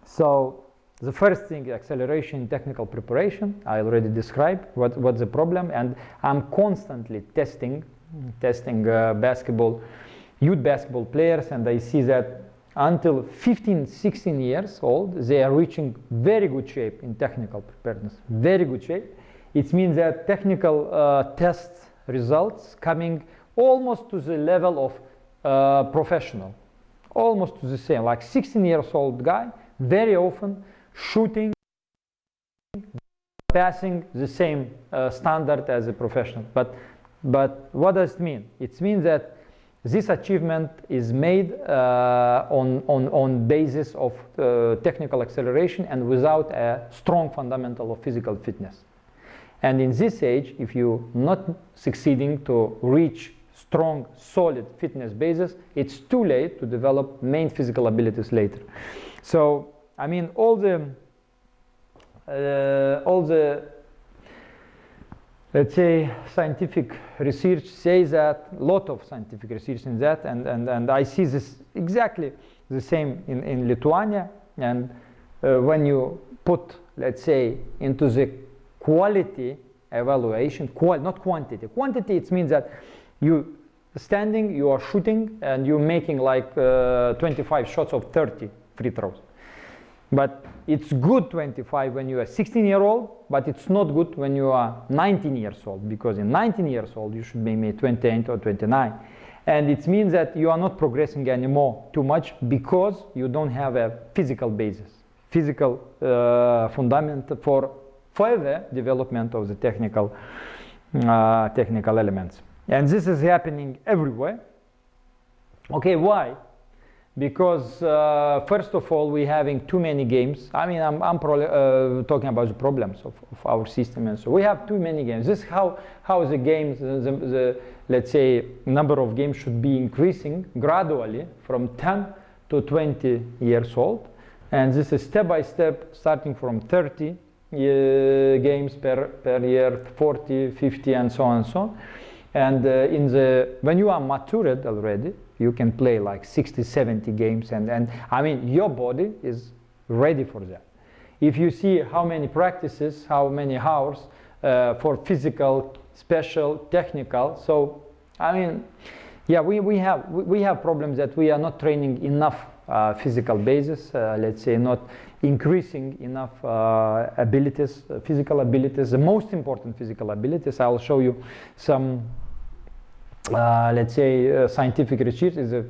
So the first thing, acceleration in technical preparation, I already described what's the problem, and I'm constantly testing youth basketball players, and I see that until 15, 16 years old, they are reaching very good shape in technical preparedness, very good shape. It means that technical test results coming almost to the level of professional, almost to the same, like 16 years old guy, very often shooting, passing the same standard as a professional. But what does it mean? It means that this achievement is made on basis of technical acceleration and without a strong fundamental of physical fitness. And in this age, if you're not succeeding to reach strong, solid fitness basis, it's too late to develop main physical abilities later. So, I mean, all the let's say scientific research says that, a lot of scientific research in that, and I see this exactly the same in Lithuania. And when you put, let's say, into the quality evaluation, not quantity. Quantity, it means that you standing, you are shooting, and you're making like 25 shots of 30 free throws. But it's good 25 when you are 16-year-old, but it's not good when you are 19 years old, because in 19 years old you should be maybe 28 or 29. And it means that you are not progressing anymore too much because you don't have a physical basis, physical fundament for further development of the technical elements. And this is happening everywhere. Okay, why? Because first of all, we're having too many games. I mean, I'm talking about the problems of our system, and so we have too many games. This is how the games, let's say, number of games should be increasing gradually from 10 to 20 years old, and this is step by step, starting from 30 games per year, 40, 50, and so on and so on. And when you are matured already, you can play like 60, 70 games, and I mean, your body is ready for that. If you see how many practices, how many hours for physical, special, technical, so I mean, yeah, we have problems that we are not training enough physical basis, let's say not increasing enough abilities, physical abilities, the most important physical abilities. I'll show you some let's say scientific research is a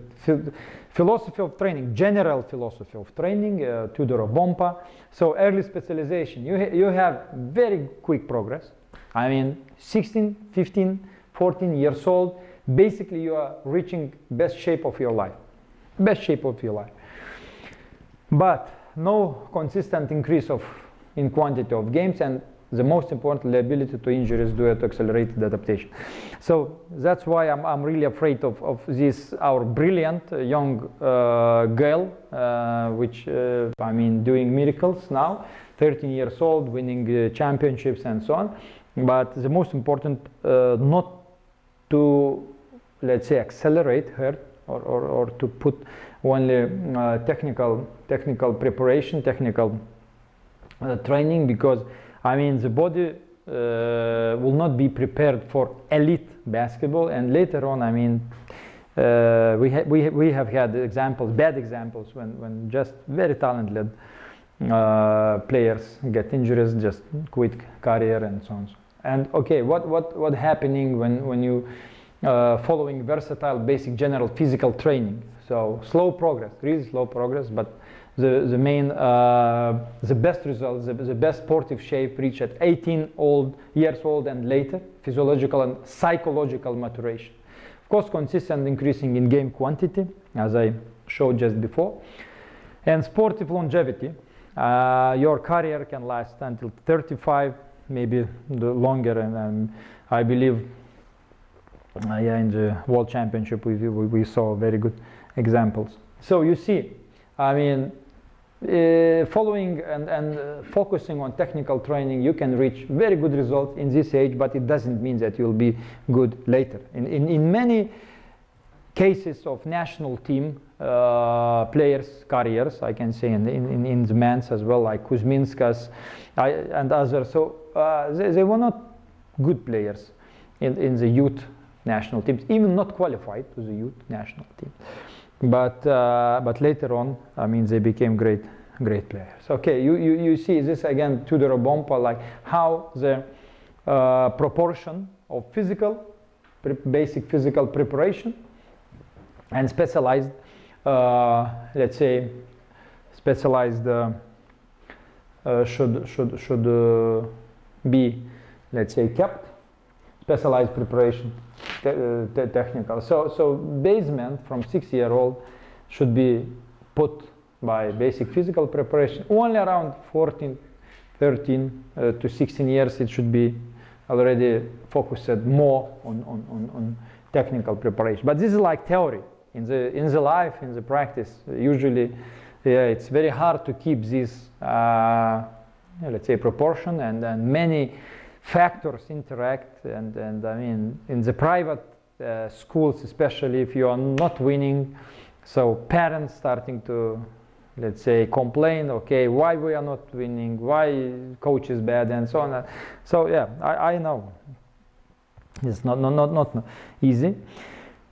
philosophy of training, general philosophy of training, Tudor Bompa. So early specialization, you have very quick progress. I mean, 16, 15, 14 years old, basically you are reaching best shape of your life, but no consistent increase in quantity of games, and the most important, the ability to injuries due to accelerated adaptation. So that's why I'm really afraid of this, our brilliant young girl, which I mean, doing miracles now, 13 years old, winning championships and so on. But the most important, not to, let's say, accelerate her or to put only technical preparation, technical training, because I mean, the body will not be prepared for elite basketball, and later on, I mean, we have had examples, bad examples, when just very talented players get injuries, just quit career and so on. And okay, what happening when you following versatile, basic, general physical training? So slow progress, really slow progress, but the main, the best results, the best sportive shape reached at 18 years old and later, physiological and psychological maturation. Of course, consistent increasing in game quantity, as I showed just before, and sportive longevity. Your career can last until 35, maybe the longer, and I believe, yeah, in the World Championship we saw very good examples. So you see, I mean, following and focusing on technical training, you can reach very good results in this age, but it doesn't mean that you'll be good later. In many cases of national team players' careers, I can say in the men's as well, like Kuzminskas and others, so they were not good players in the youth national teams, even not qualified to the youth national team. But later on, I mean, they became great players. Okay, you see this again, Tudor Bompa, like how the proportion of basic physical preparation and specialized, let's say, specialized should be, let's say, kept. Specialized preparation, technical. So basement from 6-year-old should be put by basic physical preparation. Only around 13 to 16 years it should be already focused more on technical preparation. But this is like theory. In the life, in the practice, usually, it's very hard to keep this, let's say, proportion, and many factors interact, and I mean, in the private schools, especially if you are not winning, so parents starting to, let's say, complain, okay, why we are not winning, why coach is bad, and so on. So yeah, I know it's not easy.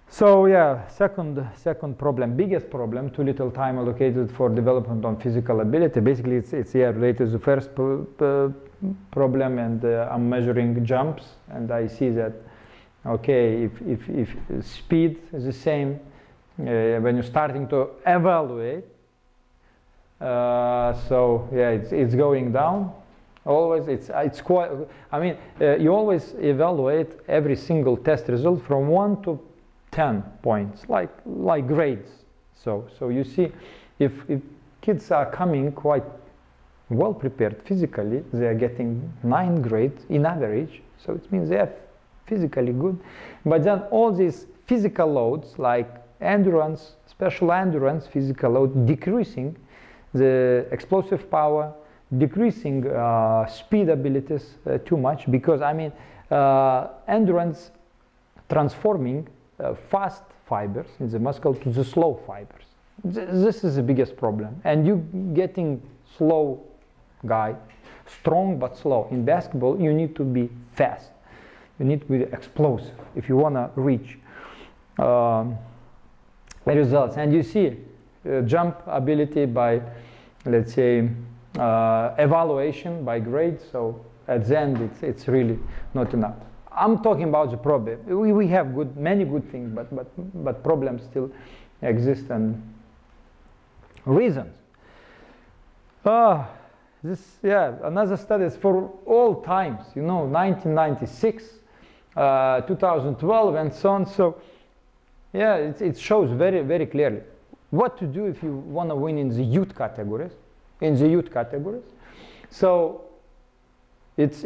So yeah, second problem, biggest problem, too little time allocated for development on physical ability. Basically, it's related to the first problem, and I'm measuring jumps, and I see that, okay, if speed is the same, when you're starting to evaluate, so yeah, it's going down. Always, it's quite. I mean, you always evaluate every single test result from 1 to 10 points, like grades. So you see, if kids are coming quite well prepared physically, they are getting 9 grades in average. So it means they are physically good. But then all these physical loads, like endurance, special endurance, physical load, decreasing the explosive power, decreasing speed abilities too much, because I mean, endurance transforming fast fibers in the muscle to the slow fibers. This is the biggest problem. And you getting slow guy, strong but slow. In basketball, you need to be fast. You need to be explosive if you want to reach results. And you see jump ability by, let's say, evaluation by grade. So at the end, it's really not enough. I'm talking about the problem. We have many good things, but problems still exist, and reasons. Another studies for all times, 1996, 2012, and so on. So yeah, it shows very, very clearly what to do if you want to win in the youth categories. So it's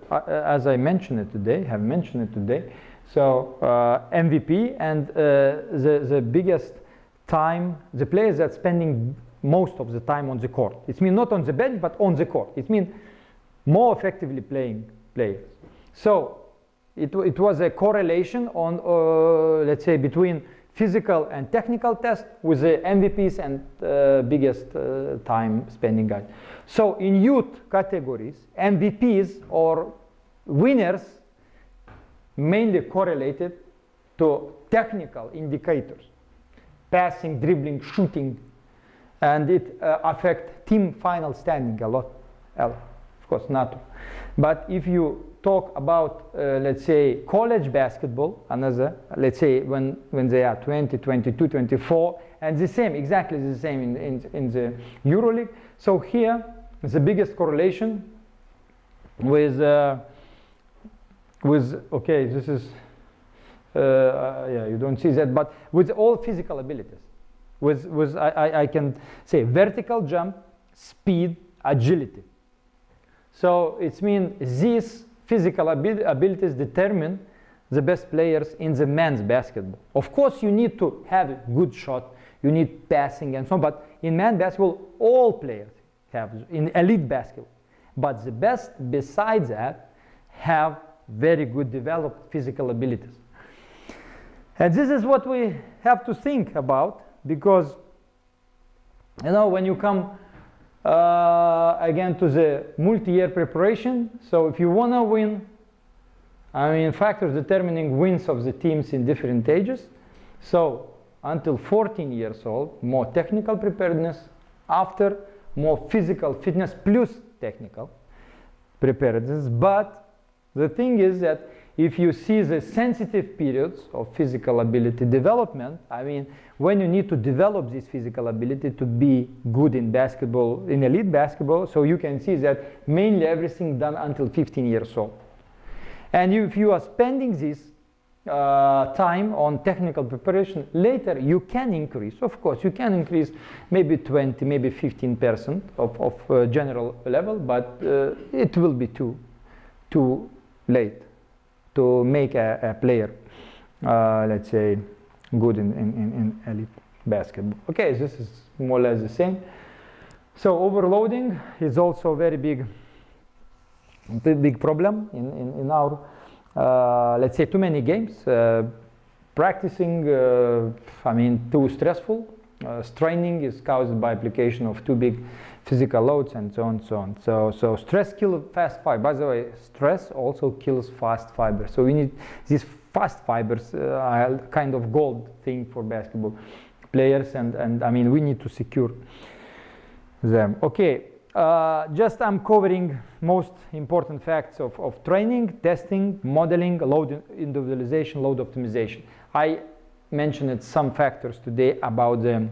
as I mentioned it today, so MVP and the biggest time, the players that spending most of the time on the court. It means not on the bench, but on the court. It means more effectively playing players. So it was a correlation on, let's say, between physical and technical tests with the MVPs and biggest time spending guys. So in youth categories, MVPs or winners mainly correlated to technical indicators, passing, dribbling, shooting, and it affect team final standing a lot. Of course, not. But if you talk about, let's say, college basketball, let's say when they are 20, 22, 24, and exactly the same in the EuroLeague. So here, the biggest correlation with okay, this is, you don't see that, but with all physical abilities. I can say vertical jump, speed, agility. So it means these physical abilities determine the best players in the men's basketball. Of course, you need to have a good shot. You need passing and so on. But in man basketball, all players have, in elite basketball. But the best, besides that, have very good developed physical abilities. And this is what we have to think about, because, you know, when you come again to the multi-year preparation, so if you want to win, I mean, factors determining wins of the teams in different ages. So until 14 years old, more technical preparedness. After, more physical fitness plus technical preparedness. But the thing is that if you see the sensitive periods of physical ability development, I mean, when you need to develop this physical ability to be good in basketball, in elite basketball, so you can see that mainly everything done until 15 years old. And if you are spending this time on technical preparation, later you can increase, of course, you can increase maybe 20, maybe 15% of general level, but it will be too late to make a player, let's say, good in elite basketball. Okay, this is more or less the same. So overloading is also a very big problem in our, let's say, too many games. Practicing, I mean, too stressful. Straining is caused by application of too big physical loads and so on, so on. So stress kills fast fiber. By the way, stress also kills fast fibers. So we need these fast fibers, kind of gold thing for basketball players, and I mean, we need to secure them. Okay, just I'm covering most important facts of training, testing, modeling, load individualization, load optimization. I mentioned some factors today about the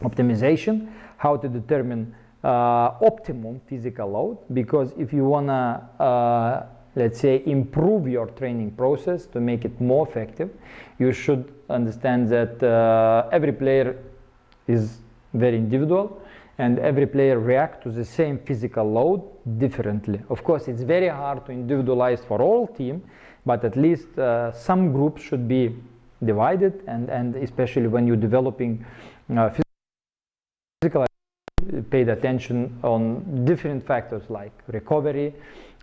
optimization, how to determine optimum physical load, because if you want to, let's say, improve your training process to make it more effective, you should understand that every player is very individual, and every player reacts to the same physical load differently. Of course, it's very hard to individualize for all team, but at least some groups should be divided, and especially when you're developing physical, paid attention on different factors like recovery,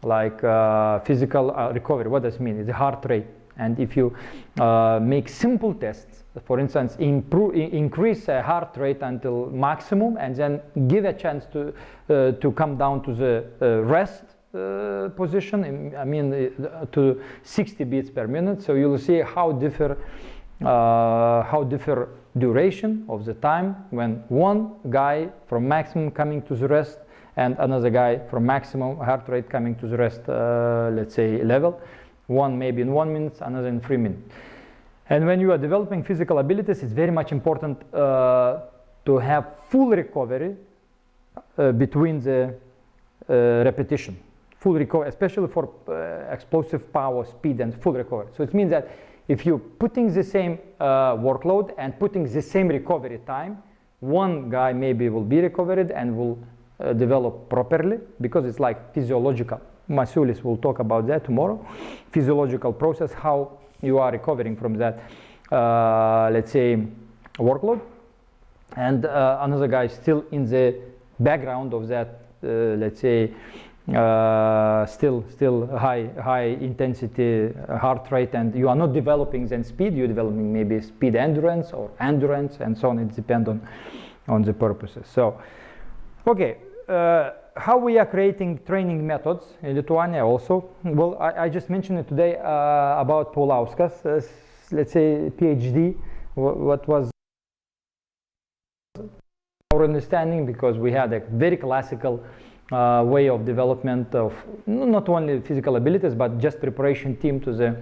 like physical recovery. What does it mean? It's the heart rate. And if you make simple tests, for instance, increase heart rate until maximum, and then give a chance to come down to the rest position, I mean, to 60 beats per minute. So you'll see how differ duration of the time when one guy from maximum coming to the rest and another guy from maximum heart rate coming to the rest, let's say, level. One maybe in 1 minute, another in 3 minutes. And when you are developing physical abilities, it's very much important to have full recovery between the repetition. Full recovery, especially for explosive power, speed, and full recovery. So it means that if you're putting the same workload and putting the same recovery time, one guy maybe will be recovered and will develop properly, because it's like physiological. Balciunas will talk about that tomorrow. Physiological process, how you are recovering from that, let's say, workload. And another guy still in the background of that, let's say, still high intensity heart rate, and you are not developing then speed, you're developing maybe speed endurance or endurance and so on. It depends on the purposes. So, okay, how we are creating training methods in Lithuania also. Well, I just mentioned it today about Paulauskas, let's say PhD, what was our understanding, because we had a very classical way of development of not only physical abilities but just preparation team to the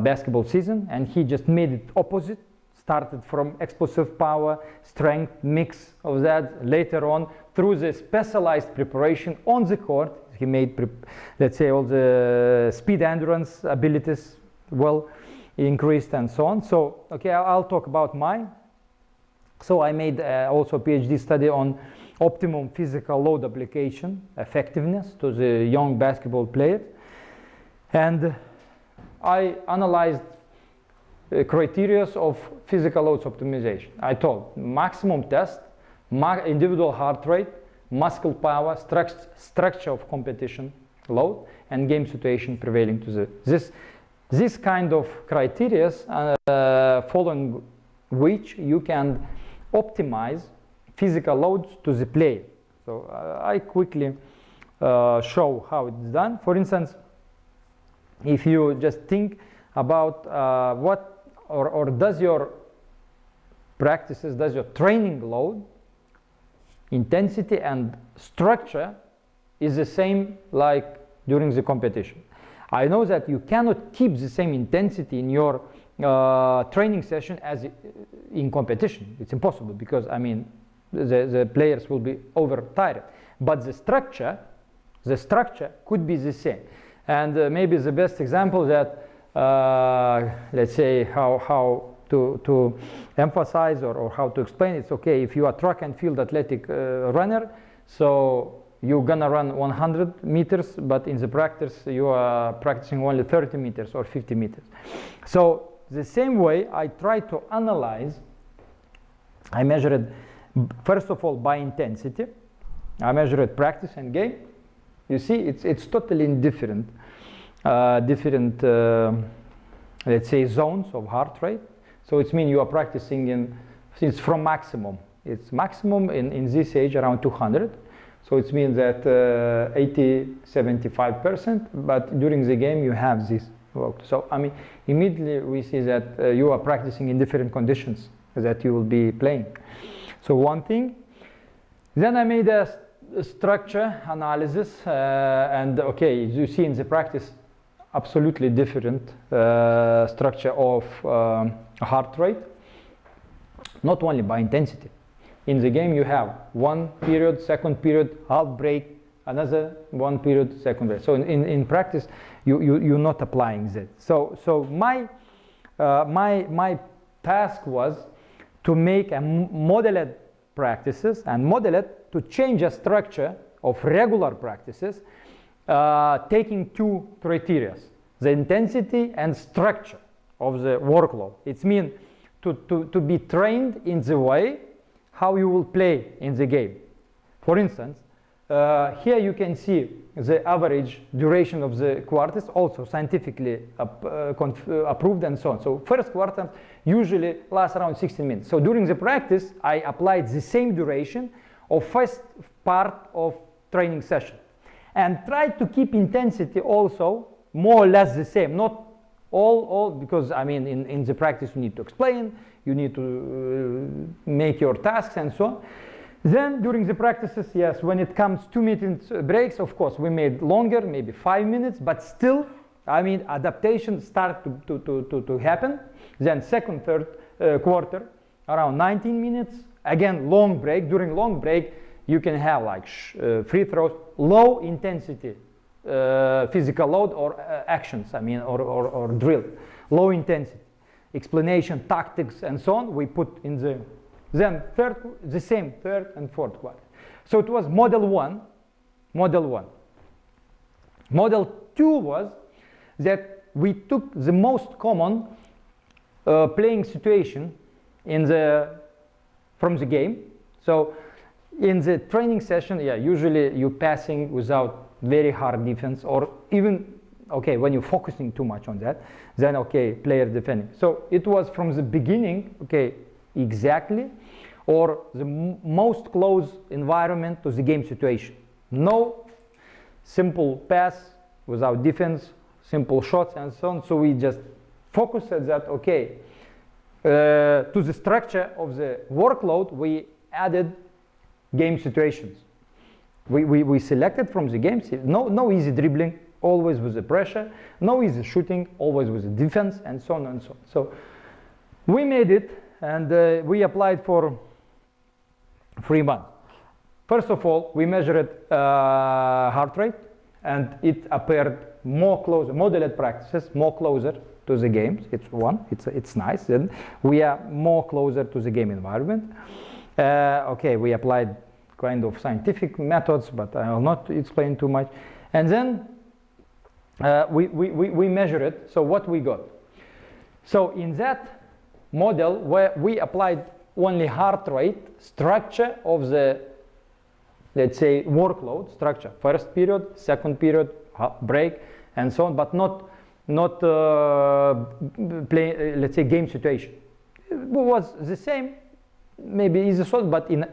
basketball season, and he just made it opposite. Started from explosive power, strength, mix of that. Later on, through the specialized preparation on the court, he made, let's say, all the speed endurance abilities well increased and so on. So, okay, I'll talk about mine. So I made also a PhD study on optimum physical load application effectiveness to the young basketball players, and I analyzed criteria of physical loads optimization. I told maximum test, individual heart rate, muscle power, structure of competition load, and game situation prevailing to this kind of criteria, following which you can optimize physical loads to the player. So I quickly show how it's done. For instance, if you just think about what or does your practices, does your training load, intensity and structure is the same like during the competition. I know that you cannot keep the same intensity in your training session as in competition. It's impossible because, I mean, the players will be overtired. But the structure could be the same. And maybe the best example that, let's say, how to emphasize or how to explain it's okay, if you are track and field athletic runner, so you're gonna run 100 meters, but in the practice you are practicing only 30 meters or 50 meters. So the same way I try to analyze, I measure it first of all by intensity, I measure it practice and game. You see, it's totally different, let's say, zones of heart rate. So it means you are practicing it's from maximum. It's maximum in this age around 200. So it means that 75%, but during the game you have this work. So I mean, immediately we see that you are practicing in different conditions that you will be playing. So one thing. Then I made a structure analysis, and okay, as you see in the practice, absolutely different structure of heart rate, not only by intensity. In the game you have one period, second period, half break, another one period, second break. So in practice you're not applying that. So my task was to make a modeled practices and model it to change a structure of regular practices, taking two criteria, the intensity and structure of the workload. It means to be trained in the way how you will play in the game. For instance, here you can see the average duration of the quarters, also scientifically approved and so on. So first quarter usually lasts around 16 minutes. So during the practice, I applied the same duration of first part of training session and tried to keep intensity also more or less the same, not all because I mean in the practice you need to explain, you need to make your tasks and so on. Then during the practices, yes, when it comes 2 minute breaks, of course we made longer, maybe 5 minutes, but still, I mean, adaptation start to happen. Then second, third quarter, around 19 minutes, again long break. During long break, you can have like free throws, low intensity physical load or actions, I mean, or drill, low intensity, explanation, tactics, and so on. We put in the then the same third and fourth quarter. So it was model one. Model 2 was that we took the most common playing situation from the game. So in the training session, yeah, usually you're passing without very hard defense, or even, okay, when you're focusing too much on that, then okay, player defending. So it was from the beginning, okay, exactly, or the most close environment to the game situation. No simple pass without defense, simple shots and so on. So we just focused at that, okay, to the structure of the workload, we added game situations. We selected from the games, no easy dribbling, always with the pressure, no easy shooting, always with the defense, and so on and so on. So we made it, and we applied for 3 months. First of all, we measured heart rate, and it appeared more closer, modeled practices, more closer to the games. It's nice. Then we are more closer to the game environment. Okay, we applied kind of scientific methods, but I will not explain too much. And then we measure it. So what we got? So in that model, where we applied only heart rate, structure of the, let's say, workload structure, first period, second period, break, and so on, but not play, let's say, game situation. It was the same, maybe easy sort, but in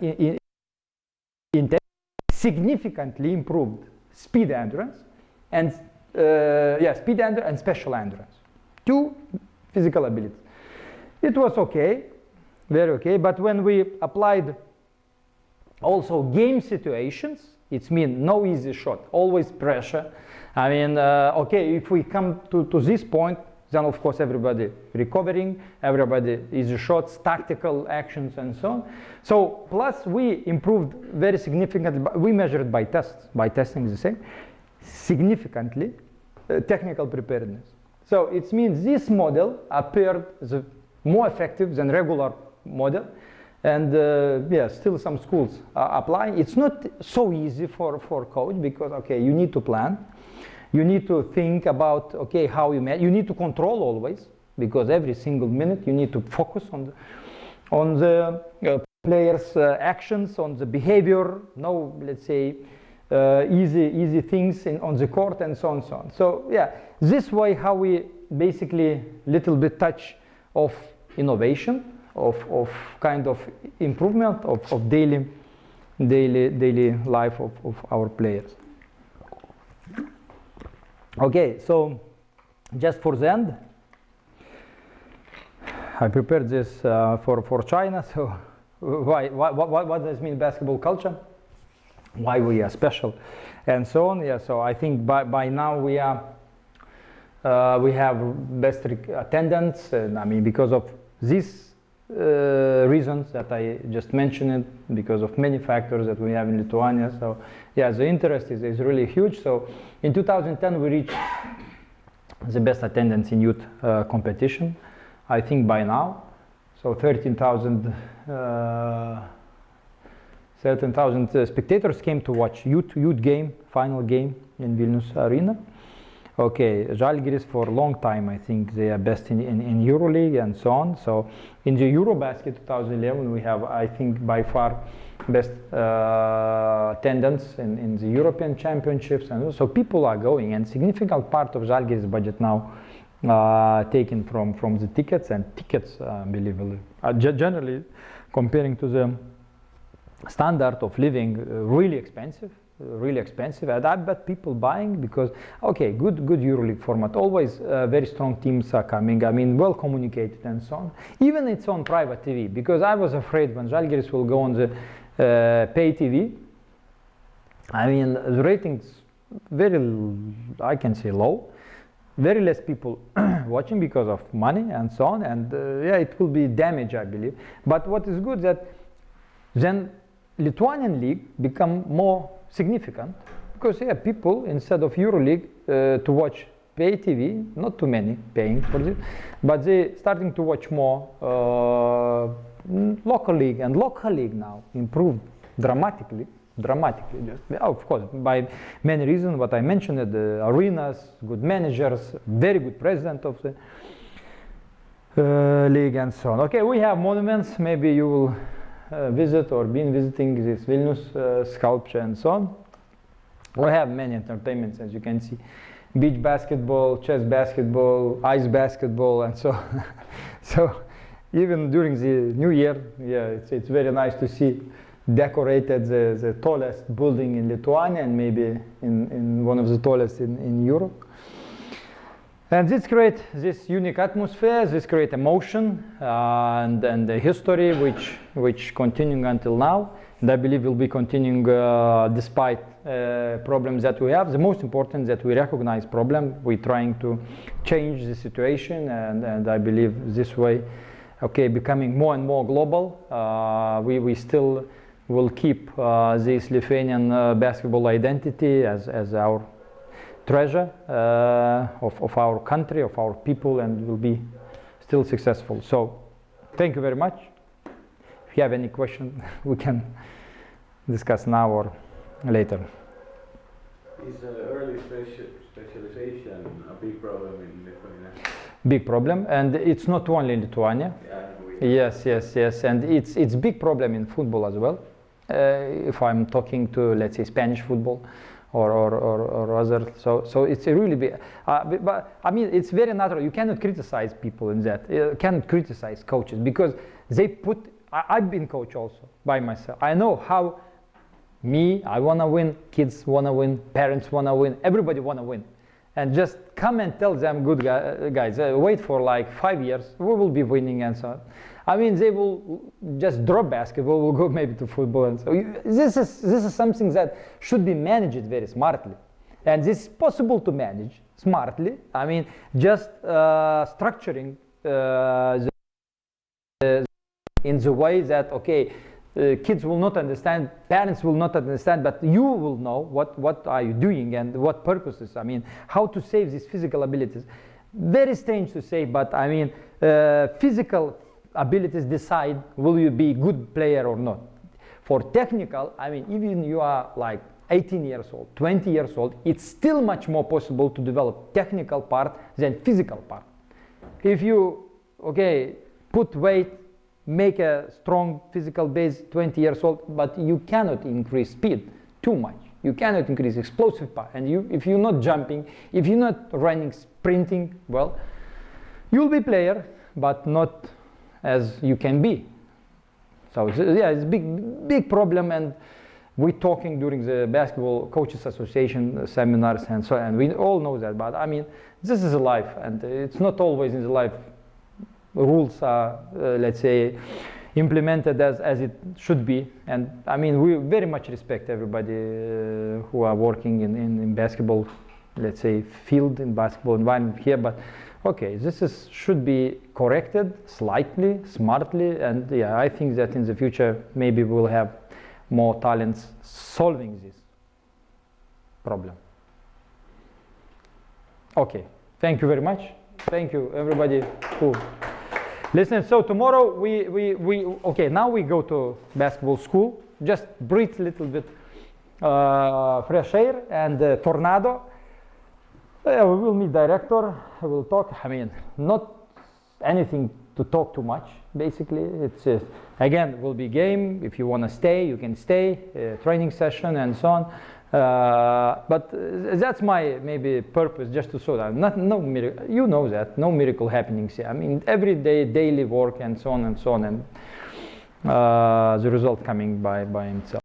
significantly improved speed endurance and speed endurance and special endurance. Two physical abilities. It was okay, very okay, but when we applied also game situations, it means no easy shot, always pressure. I mean, okay, if we come to this point, then of course everybody recovering, everybody easy shots, tactical actions, and so on. So plus we improved very significantly. We measured by tests, by testing the same, significantly technical preparedness. So it means this model appeared as more effective than regular model, and still some schools are applying. It's not so easy for coach because okay, you need to plan. You need to think about, okay, how you you need to control always, because every single minute you need to focus on the players' actions, on the behavior, no, let's say, easy things on the court and so on and so on. So yeah, this way how we basically little bit touch of innovation, of kind of improvement of daily life of our players. Okay, so just for the end, I prepared this for China. So what does mean basketball culture? Why we are special, and so on. Yeah. So I think by now we have best attendance, and I mean because of these reasons that I just mentioned, because of many factors that we have in Lithuania. So yeah, the interest is really huge. So in 2010 we reached the best attendance in youth competition, I think by now. So 13,000 spectators came to watch youth game, final game in Vilnius Arena. Okay, Žalgiris for a long time, I think they are best in EuroLeague and so on. So in the Eurobasket 2011, we have, I think, by far best attendance in the European Championships, and so people are going, and significant part of Žalgiris budget now taken from the tickets, and tickets, unbelievably, generally comparing to the standard of living, really expensive. And I bet people buying because okay, good EuroLeague format, always very strong teams are coming, I mean well communicated and so on. Even it's on private TV, because I was afraid when Žalgiris will go on the pay TV, I mean the ratings very, I can say low, very less people watching because of money and so on, and yeah, it will be damage, I believe. But what is good that then Lithuanian league become more significant, because yeah, people instead of EuroLeague to watch pay TV, not too many paying for this, but they starting to watch more local league, and local league now improved dramatically. Of course, by many reasons, what I mentioned, the arenas, good managers, very good president of the league and so on. Okay, we have monuments, maybe you will visit or been visiting this Vilnius sculpture and so on. We have many entertainments, as you can see, beach basketball, chess basketball, ice basketball, and so on. So even during the New Year, yeah, it's very nice to see decorated the tallest building in Lithuania, and maybe in one of the tallest in Europe. And this creates this unique atmosphere, this creates emotion and the history which continuing until now, and I believe will be continuing despite problems that we have. The most important that we recognize problem, we're trying to change the situation, and I believe this way, okay, becoming more and more global. We still will keep this Lithuanian basketball identity as our treasure of our country, of our people, and will be still successful. So thank you very much. If you have any question, we can discuss now or later.
Is early specialization a big problem in Lithuania?
Big problem, and it's not only in Lithuania. Yes, and it's big problem in football as well. If I'm talking to, let's say, Spanish football or other, so it's a really big. But I mean, it's very natural. You cannot criticize people in that. You cannot criticize coaches because they put. I've been coach also by myself. I know how. I want to win, kids want to win, parents want to win, everybody want to win. And just come and tell them, good guys, wait for like 5 years, we will be winning and so on. I mean, they will just drop basketball, will go maybe to football. And so this is something that should be managed very smartly. And this is possible to manage smartly. I mean, just structuring in the way that, okay, kids will not understand, parents will not understand, but you will know what are you doing and what purposes. I mean, how to save these physical abilities. Very strange to say, but I mean, physical abilities decide will you be a good player or not. For technical, I mean, even you are like 18 years old, 20 years old, it's still much more possible to develop technical part than physical part. If you, okay, put weight, make a strong physical base 20 years old, but you cannot increase speed too much. You cannot increase explosive power. And if you're not jumping, if you're not running, sprinting, well, you'll be player, but not as you can be. So yeah, it's a big problem, and we're talking during the Basketball Coaches Association seminars and so on, and we all know that, but I mean, this is a life, and it's not always in the life rules are, let's say, implemented as it should be. And I mean, we very much respect everybody who are working in basketball, let's say, field in basketball environment here, but okay, this should be corrected slightly, smartly, and yeah, I think that in the future maybe we'll have more talents solving this problem. Okay, thank you very much. Thank you everybody who listen. So tomorrow okay, now we go to basketball school, just breathe a little bit fresh air and tornado. We will meet director, I will talk, I mean, not anything to talk too much, basically. It's again, will be game. If you want to stay, you can stay, training session and so on. But that's my maybe purpose, just to show that no miracle, you know that, no miracle happening here. I mean, every day, daily work and so on, and the result coming by itself.